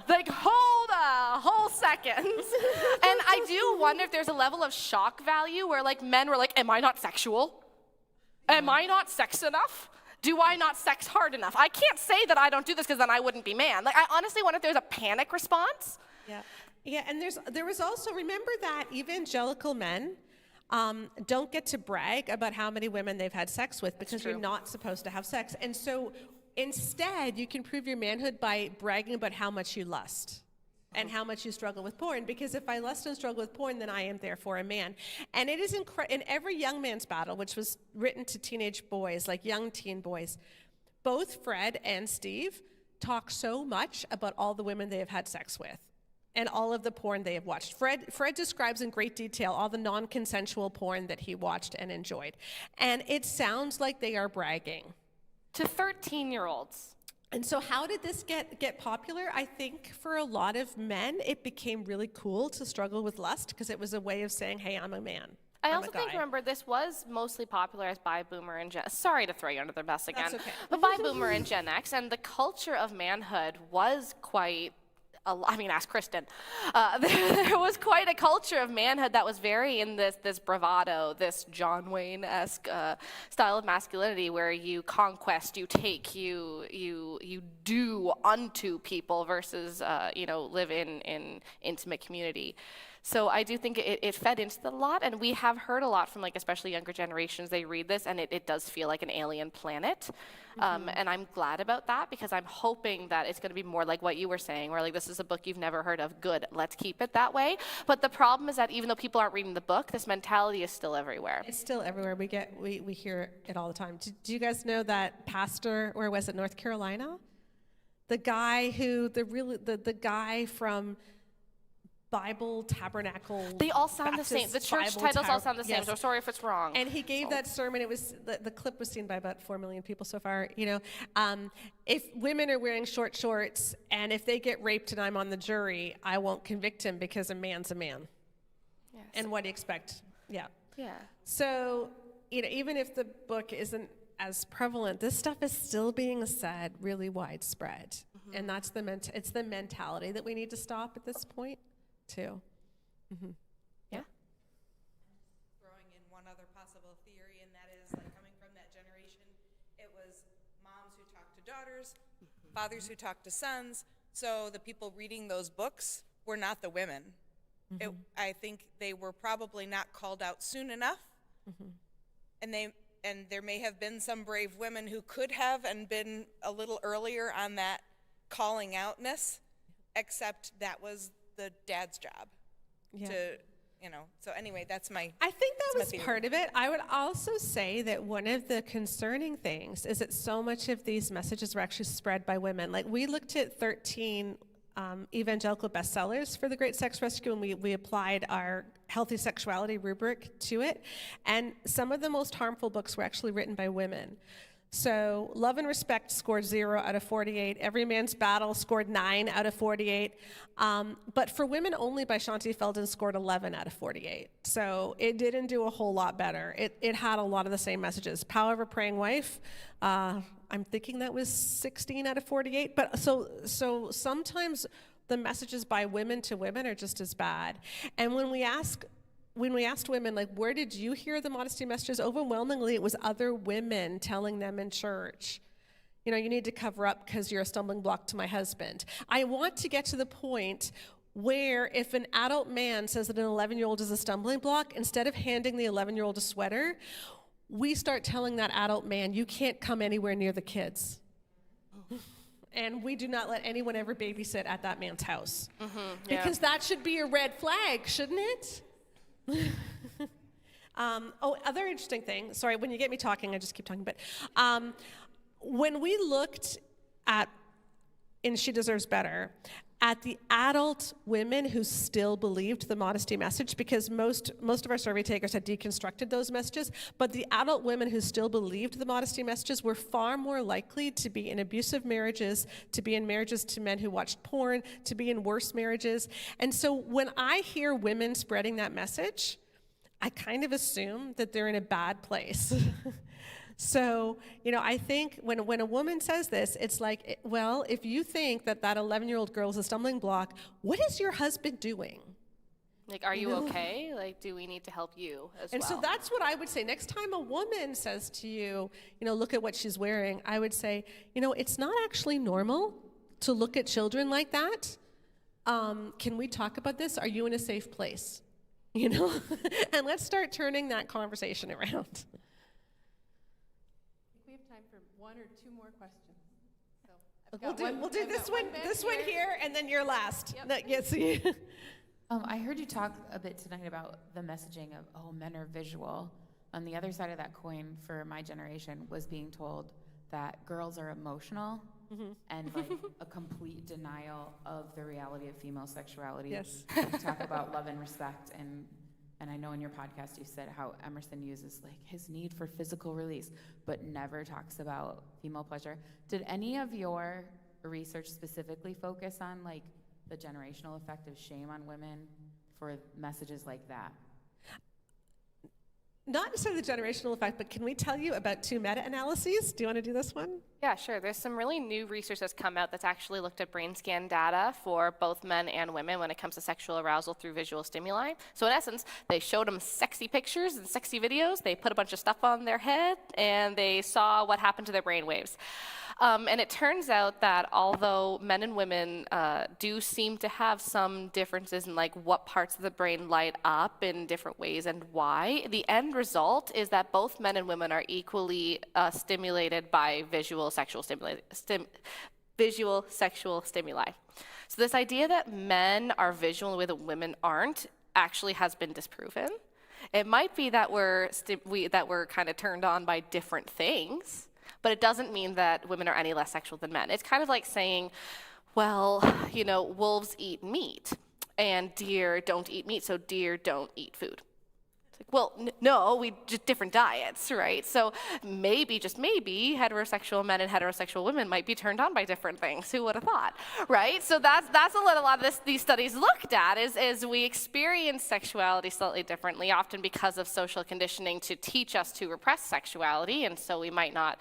Like, hold a whole second. And I do wonder if there's a level of shock value where, like, men were like, am I not sexual? Am I not sex enough? Do I not sex hard enough? I can't say that I don't do this because then I wouldn't be man. Like, I honestly wonder if there's a panic response. Yeah, and there was also, remember that evangelical men don't get to brag about how many women they've had sex with because you're not supposed to have sex. And so instead, you can prove your manhood by bragging about how much you lust and how much you struggle with porn. Because if I lust and struggle with porn, then I am therefore a man. And it is in every young man's battle, which was written to teenage boys, like young teen boys, both Fred and Steve talk so much about all the women they have had sex with and all of the porn they have watched. Fred describes in great detail all the non-consensual porn that he watched and enjoyed. And it sounds like they are bragging. To 13-year-olds. And so how did this get popular? I think for a lot of men, it became really cool to struggle with lust because it was a way of saying, hey, I'm a man. I also think, remember, this was mostly popularized by Boomer and Gen X. Sorry to throw you under the bus again. That's okay. But by Boomer and Gen X, and the culture of manhood was quite, ask Kristen. There was quite a culture of manhood that was very in this bravado, this John Wayne-esque style of masculinity where you conquest, you take, you do unto people versus, live in intimate community. So I do think it fed into that a lot, and we have heard a lot from, like, especially younger generations. They read this, and it does feel like an alien planet, and I'm glad about that because I'm hoping that it's going to be more like what you were saying, where, like, this is a book you've never heard of. Good, let's keep it that way. But the problem is that even though people aren't reading the book, this mentality is still everywhere. It's still everywhere. We hear it all the time. Do you guys know that pastor? Where was it? North Carolina. The guy the guy from Bible Tabernacle. They all sound Baptist the same. The church Bible titles all sound the same, yes. so sorry if it's wrong. And he gave that sermon. It was the clip was seen by about 4 million people so far. If women are wearing short shorts and if they get raped and I'm on the jury, I won't convict him because a man's a man. Yes. And what do you expect? Yeah. Yeah. So, even if the book isn't as prevalent, this stuff is still being said really widespread. Mm-hmm. And that's it's the mentality that we need to stop at this point, too. Mm-hmm. Yeah. Throwing in one other possible theory, and that is, like, coming from that generation, it was moms who talked to daughters, fathers who talked to sons, so the people reading those books were not the women. Mm-hmm. I think they were probably not called out soon enough, and there may have been some brave women who could have and been a little earlier on that calling outness, except that was the dad's job to, so anyway, that's my. I think that my was theory. part of it. I would also say that one of the concerning things is that so much of these messages were actually spread by women. Like, we looked at 13 evangelical bestsellers for the Great Sex Rescue, and we applied our healthy sexuality rubric to it. And some of the most harmful books were actually written by women. So Love and Respect scored 0 out of 48. Every Man's Battle scored 9 out of 48. But For Women Only by Shanti Feldon scored 11 out of 48. So it didn't do a whole lot better. It had a lot of the same messages. Power of a Praying Wife, I'm thinking that was 16 out of 48. But so sometimes the messages by women to women are just as bad. And when we asked women, like, where did you hear the modesty messages? Overwhelmingly, it was other women telling them in church, you need to cover up because you're a stumbling block to my husband. I want to get to the point where if an adult man says that an 11-year-old is a stumbling block, instead of handing the 11-year-old a sweater, we start telling that adult man, you can't come anywhere near the kids. And we do not let anyone ever babysit at that man's house. Because that should be a red flag, shouldn't it? Other interesting thing, sorry, when you get me talking, I just keep talking, but when we looked at, in She Deserves Better, at the adult women who still believed the modesty message, because most of our survey takers had deconstructed those messages, but the adult women who still believed the modesty messages were far more likely to be in abusive marriages, to be in marriages to men who watched porn, to be in worse marriages. And so when I hear women spreading that message, I kind of assume that they're in a bad place. So, I think when a woman says this, it's like, well, if you think that 11-year-old girl is a stumbling block, what is your husband doing? Like, are you okay? Like, do we need to help you as well? And so that's what I would say. Next time a woman says to you, look at what she's wearing, I would say, it's not actually normal to look at children like that. Can we talk about this? Are you in a safe place? And let's start turning that conversation around. We have time for one or two more questions. So We'll do this one here, and then you're last. Yep. I heard you talk a bit tonight about the messaging of, men are visual. On the other side of that coin, for my generation, was being told that girls are emotional and like a complete denial of the reality of female sexuality. Yes. You talk about love and respect, and I know in your podcast you said how Emerson uses like his need for physical release, but never talks about female pleasure. Did any of your research specifically focus on like the generational effect of shame on women for messages like that? Not necessarily the generational effect, but can we tell you about 2 meta-analyses? Do you want to do this one? Yeah, sure. There's some really new research that's come out that's actually looked at brain scan data for both men and women when it comes to sexual arousal through visual stimuli. So in essence, they showed them sexy pictures and sexy videos. They put a bunch of stuff on their head, and they saw what happened to their brain waves. And it turns out that although men and women do seem to have some differences in like what parts of the brain light up in different ways and why, the end result is that both men and women are equally stimulated by visual sexual stimuli. So this idea that men are visual in a way that women aren't actually has been disproven. It might be that we're kind of turned on by different things, but it doesn't mean that women are any less sexual than men. It's kind of like saying, well, wolves eat meat, and deer don't eat meat, so deer don't eat food. Well, no, we just different diets, right? So maybe, just maybe, heterosexual men and heterosexual women might be turned on by different things. Who would have thought, right? So that's what a lot of these studies looked at is we experience sexuality slightly differently, often because of social conditioning to teach us to repress sexuality, and so we might not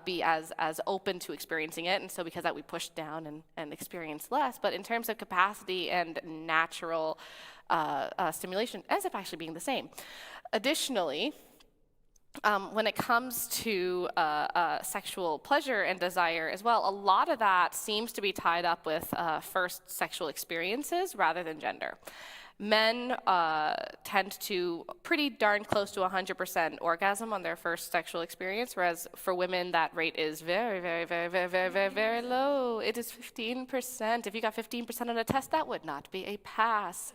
be as open to experiencing it, and so because of that we push down and experience less. But in terms of capacity and natural stimulation ends up actually being the same. Additionally, when it comes to sexual pleasure and desire as well, a lot of that seems to be tied up with first sexual experiences rather than gender. Men tend to pretty darn close to 100% orgasm on their first sexual experience, whereas for women that rate is very, very, very, very, very, very, very low. It is 15%. If you got 15% on a test, that would not be a pass.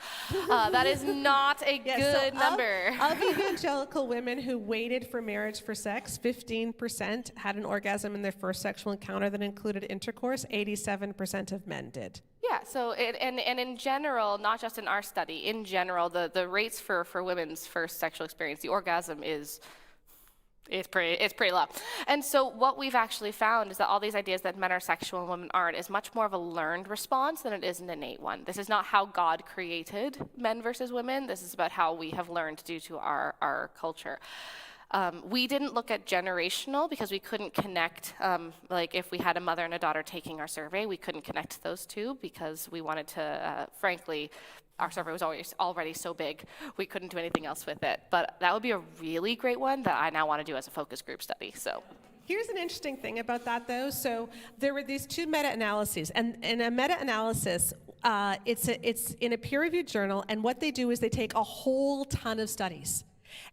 That is not a good number. Of evangelical women who waited for marriage for sex, 15% had an orgasm in their first sexual encounter that included intercourse. 87% of men did. Yeah, so and in general, not just in our study, in general, the rates for women's first sexual experience, the orgasm is pretty low. And so what we've actually found is that all these ideas that men are sexual and women aren't is much more of a learned response than it is an innate one. This is not how God created men versus women. This is about how we have learned due to our culture. We didn't look at generational because we couldn't connect, like if we had a mother and a daughter taking our survey, we couldn't connect those two because we wanted to, frankly, our survey was already so big, we couldn't do anything else with it. But that would be a really great one that I now want to do as a focus group study. So. Here's an interesting thing about that, though. So there were these two meta-analyses, and in a meta-analysis, it's in a peer-reviewed journal, and what they do is they take a whole ton of studies,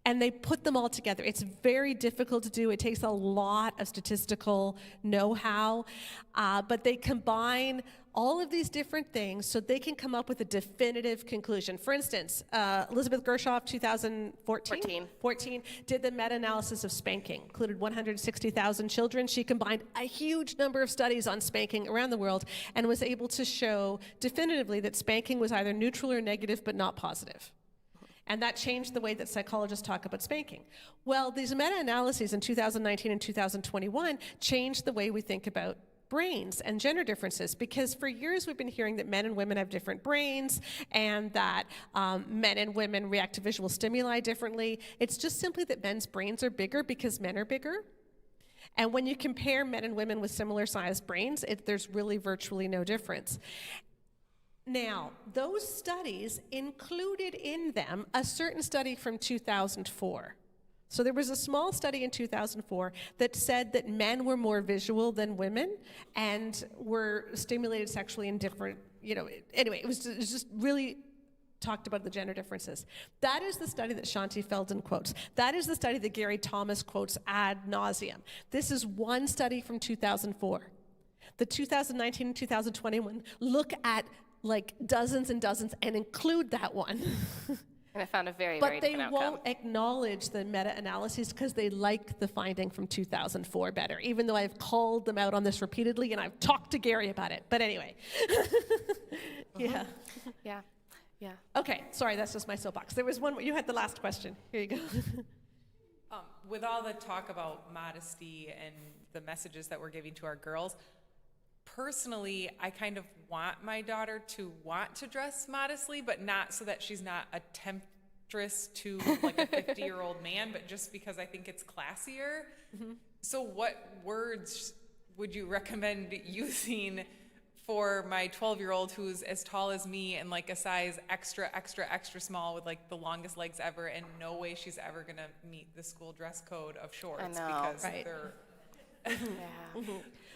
and they put them all together. It's very difficult to do. It takes a lot of statistical know-how, but they combine all of these different things so they can come up with a definitive conclusion. For instance, Elizabeth Gershoff, 2014, did the meta-analysis of spanking, included 160,000 children. She combined a huge number of studies on spanking around the world and was able to show definitively that spanking was either neutral or negative, but not positive. And that changed the way that psychologists talk about spanking. Well, these meta-analyses in 2019 and 2021 changed the way we think about brains and gender differences, because for years we've been hearing that men and women have different brains and that men and women react to visual stimuli differently. It's just simply that men's brains are bigger because men are bigger. And when you compare men and women with similar sized brains, there's really virtually no difference. Now, those studies included in them a certain study from 2004. So there was a small study in 2004 that said that men were more visual than women and were stimulated sexually in different, anyway, it was just really talked about the gender differences. That is the study that Shanti Feldon quotes. That is the study that Gary Thomas quotes ad nauseum. This is one study from 2004. The 2019 and 2021 look at like dozens and dozens and include that one. And I found a very, but very different outcome. But they won't acknowledge the meta-analyses because they like the finding from 2004 better, even though I've called them out on this repeatedly and I've talked to Gary about it. But anyway. Yeah. Yeah. Yeah. Okay, sorry, that's just my soapbox. There was one, you had the last question. Here you go. With all the talk about modesty and the messages that we're giving to our girls, personally, I kind of want my daughter to want to dress modestly, but not so that she's not a temptress to like a 50-year-old man, but just because I think it's classier. Mm-hmm. So what words would you recommend using for my 12-year-old who's as tall as me and like a size extra, extra, extra small with like the longest legs ever, and no way she's ever gonna meet the school dress code of shorts because they're... Yeah.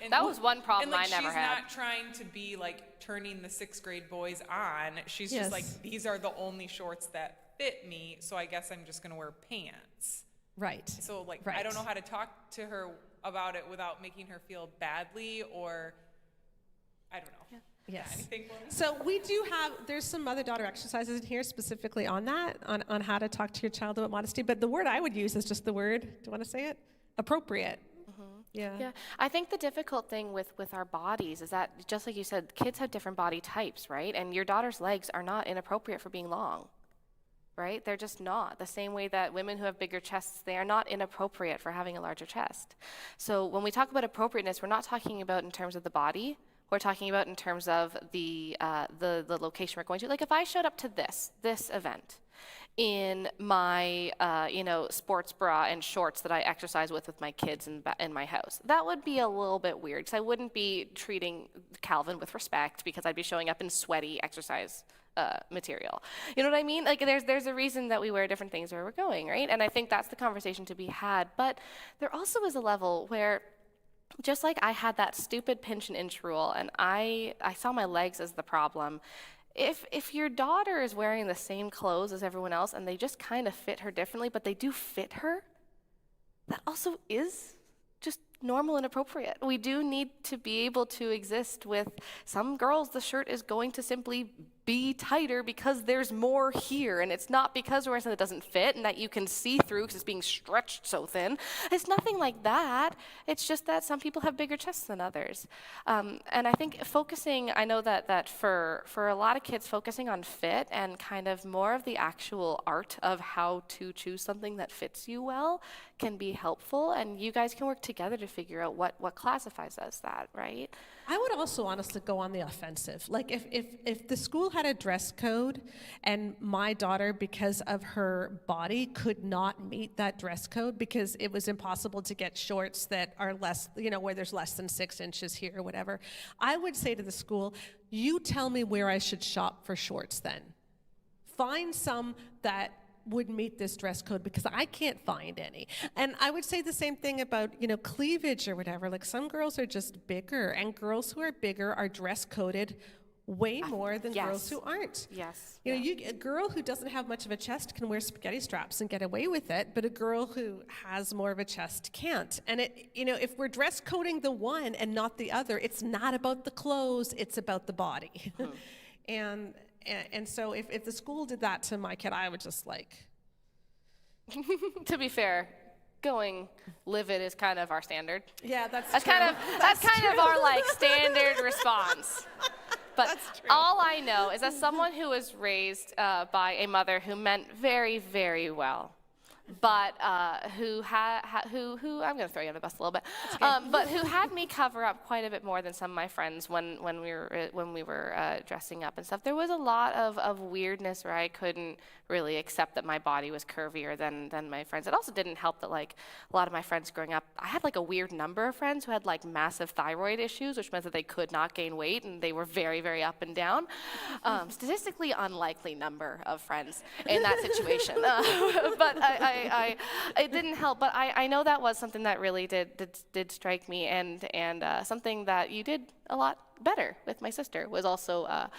And that was one problem I never had. She's not trying to be like turning the 6th grade boys on. She's just like, these are the only shorts that fit me, so I guess I'm just going to wear pants. Right. So like, I don't know how to talk to her about it without making her feel badly, or I don't know. Yeah. Yes. So we do have, there's some mother-daughter exercises in here specifically on that, on how to talk to your child about modesty, but the word I would use is just the word, do you want to say it? Appropriate. Yeah. I think the difficult thing with our bodies is that, just like you said, kids have different body types, right? And your daughter's legs are not inappropriate for being long, right? They're just not. The same way that women who have bigger chests, they are not inappropriate for having a larger chest. So when we talk about appropriateness, we're not talking about in terms of the body. We're talking about in terms of the location we're going to. Like if I showed up to this event in my sports bra and shorts that I exercise with my kids in my house, that would be a little bit weird because I wouldn't be treating Calvin with respect because I'd be showing up in sweaty exercise material. You know what I mean? Like there's a reason that we wear different things where we're going, right? And I think that's the conversation to be had. But there also is a level where, just like I had that stupid pinch and inch rule and I saw my legs as the problem, if your daughter is wearing the same clothes as everyone else and they just kind of fit her differently, but they do fit her, that also is just normal and appropriate. We do need to be able to exist with some girls. The shirt is going to simply be tighter because there's more here, and it's not because we're wearing something that doesn't fit and that you can see through because it's being stretched so thin. It's nothing like that. It's just that some people have bigger chests than others. And I think focusing, I know that for a lot of kids, focusing on fit and kind of more of the actual art of how to choose something that fits you well can be helpful, and you guys can work together to figure out what classifies as that, right? I would also honestly go on the offensive. Like if the school had a dress code and my daughter, because of her body, could not meet that dress code because it was impossible to get shorts that are less, where there's less than 6 inches here or whatever, I would say to the school, you tell me where I should shop for shorts then. Find some that would meet this dress code because I can't find any. And I would say the same thing about, cleavage or whatever. Like some girls are just bigger, and girls who are bigger are dress coded way more than girls who aren't. Yes. A girl who doesn't have much of a chest can wear spaghetti straps and get away with it, but a girl who has more of a chest can't. And if we're dress coding the one and not the other, it's not about the clothes, it's about the body. And so if the school did that to my kid, I would just To be fair, going livid is kind of our standard. Yeah, that's true. That's kind of our standard response. But all I know is that someone who was raised by a mother who meant very, very well, but who I'm going to throw you on the bus a little bit, but who had me cover up quite a bit more than some of my friends when we were dressing up and stuff. There was a lot of weirdness where I couldn't really accept that my body was curvier than my friends. It also didn't help that a lot of my friends growing up, I had a weird number of friends who had massive thyroid issues, which meant that they could not gain weight and they were very, very up and down. Statistically unlikely number of friends in that situation. But it didn't help. But I know that was something that really did strike me, and something that you did a lot better with my sister was also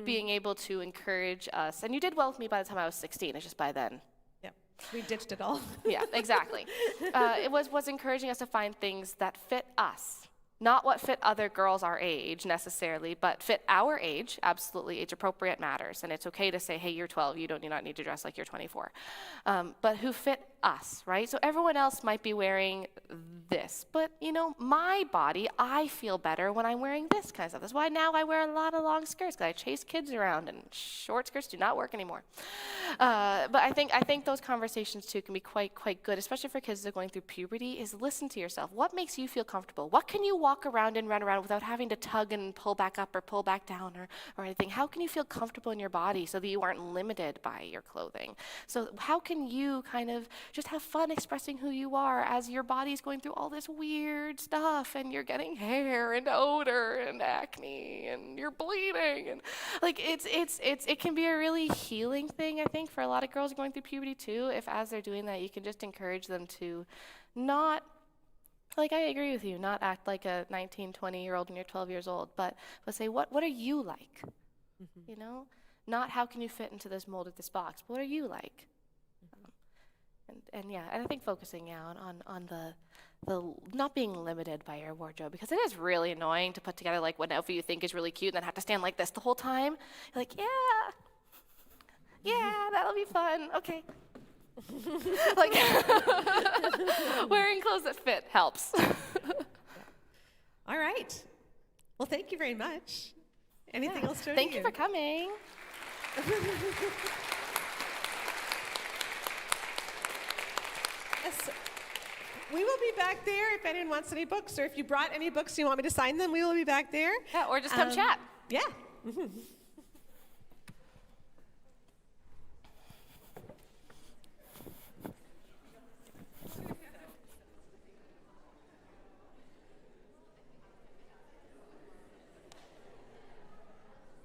being able to encourage us. And you did well with me by the time I was 16. It's just by then. Yeah, we ditched it all. Yeah, exactly. It was encouraging us to find things that fit us. Not what fit other girls our age necessarily, but fit our age. Absolutely, age appropriate matters. And it's okay to say, hey, you're 12, you do not need to dress like you're 24. But who fit us, right? So everyone else might be wearing this, but my body, I feel better when I'm wearing this kind of stuff. That's why now I wear a lot of long skirts, because I chase kids around, and short skirts do not work anymore. But I think those conversations too can be quite good, especially for kids that are going through puberty, is listen to yourself. What makes you feel comfortable? What can you walk around and run around without having to tug and pull back up or pull back down or anything? How can you feel comfortable in your body so that you aren't limited by your clothing? So how can you kind of just have fun expressing who you are as your body's going through all this weird stuff and you're getting hair and odor and acne and you're bleeding, and it can be a really healing thing, I think, for a lot of girls going through puberty too, if as they're doing that you can just encourage them to not, I agree with you, not act like a 19, 20-year-old when you're 12 years old, but say, what are you like? Not how can you fit into this mold of this box, but what are you like? And I think focusing on the not being limited by your wardrobe, because it is really annoying to put together one outfit you think is really cute and then have to stand like this the whole time. You're like, yeah, that'll be fun. Okay. Wearing clothes that fit helps. All right. Well, thank you very much. Anything else to Thank you for coming. Yes. We will be back there if anyone wants any books, or if you brought any books and you want me to sign them, we will be back there. Yeah, or just come chat. Yeah.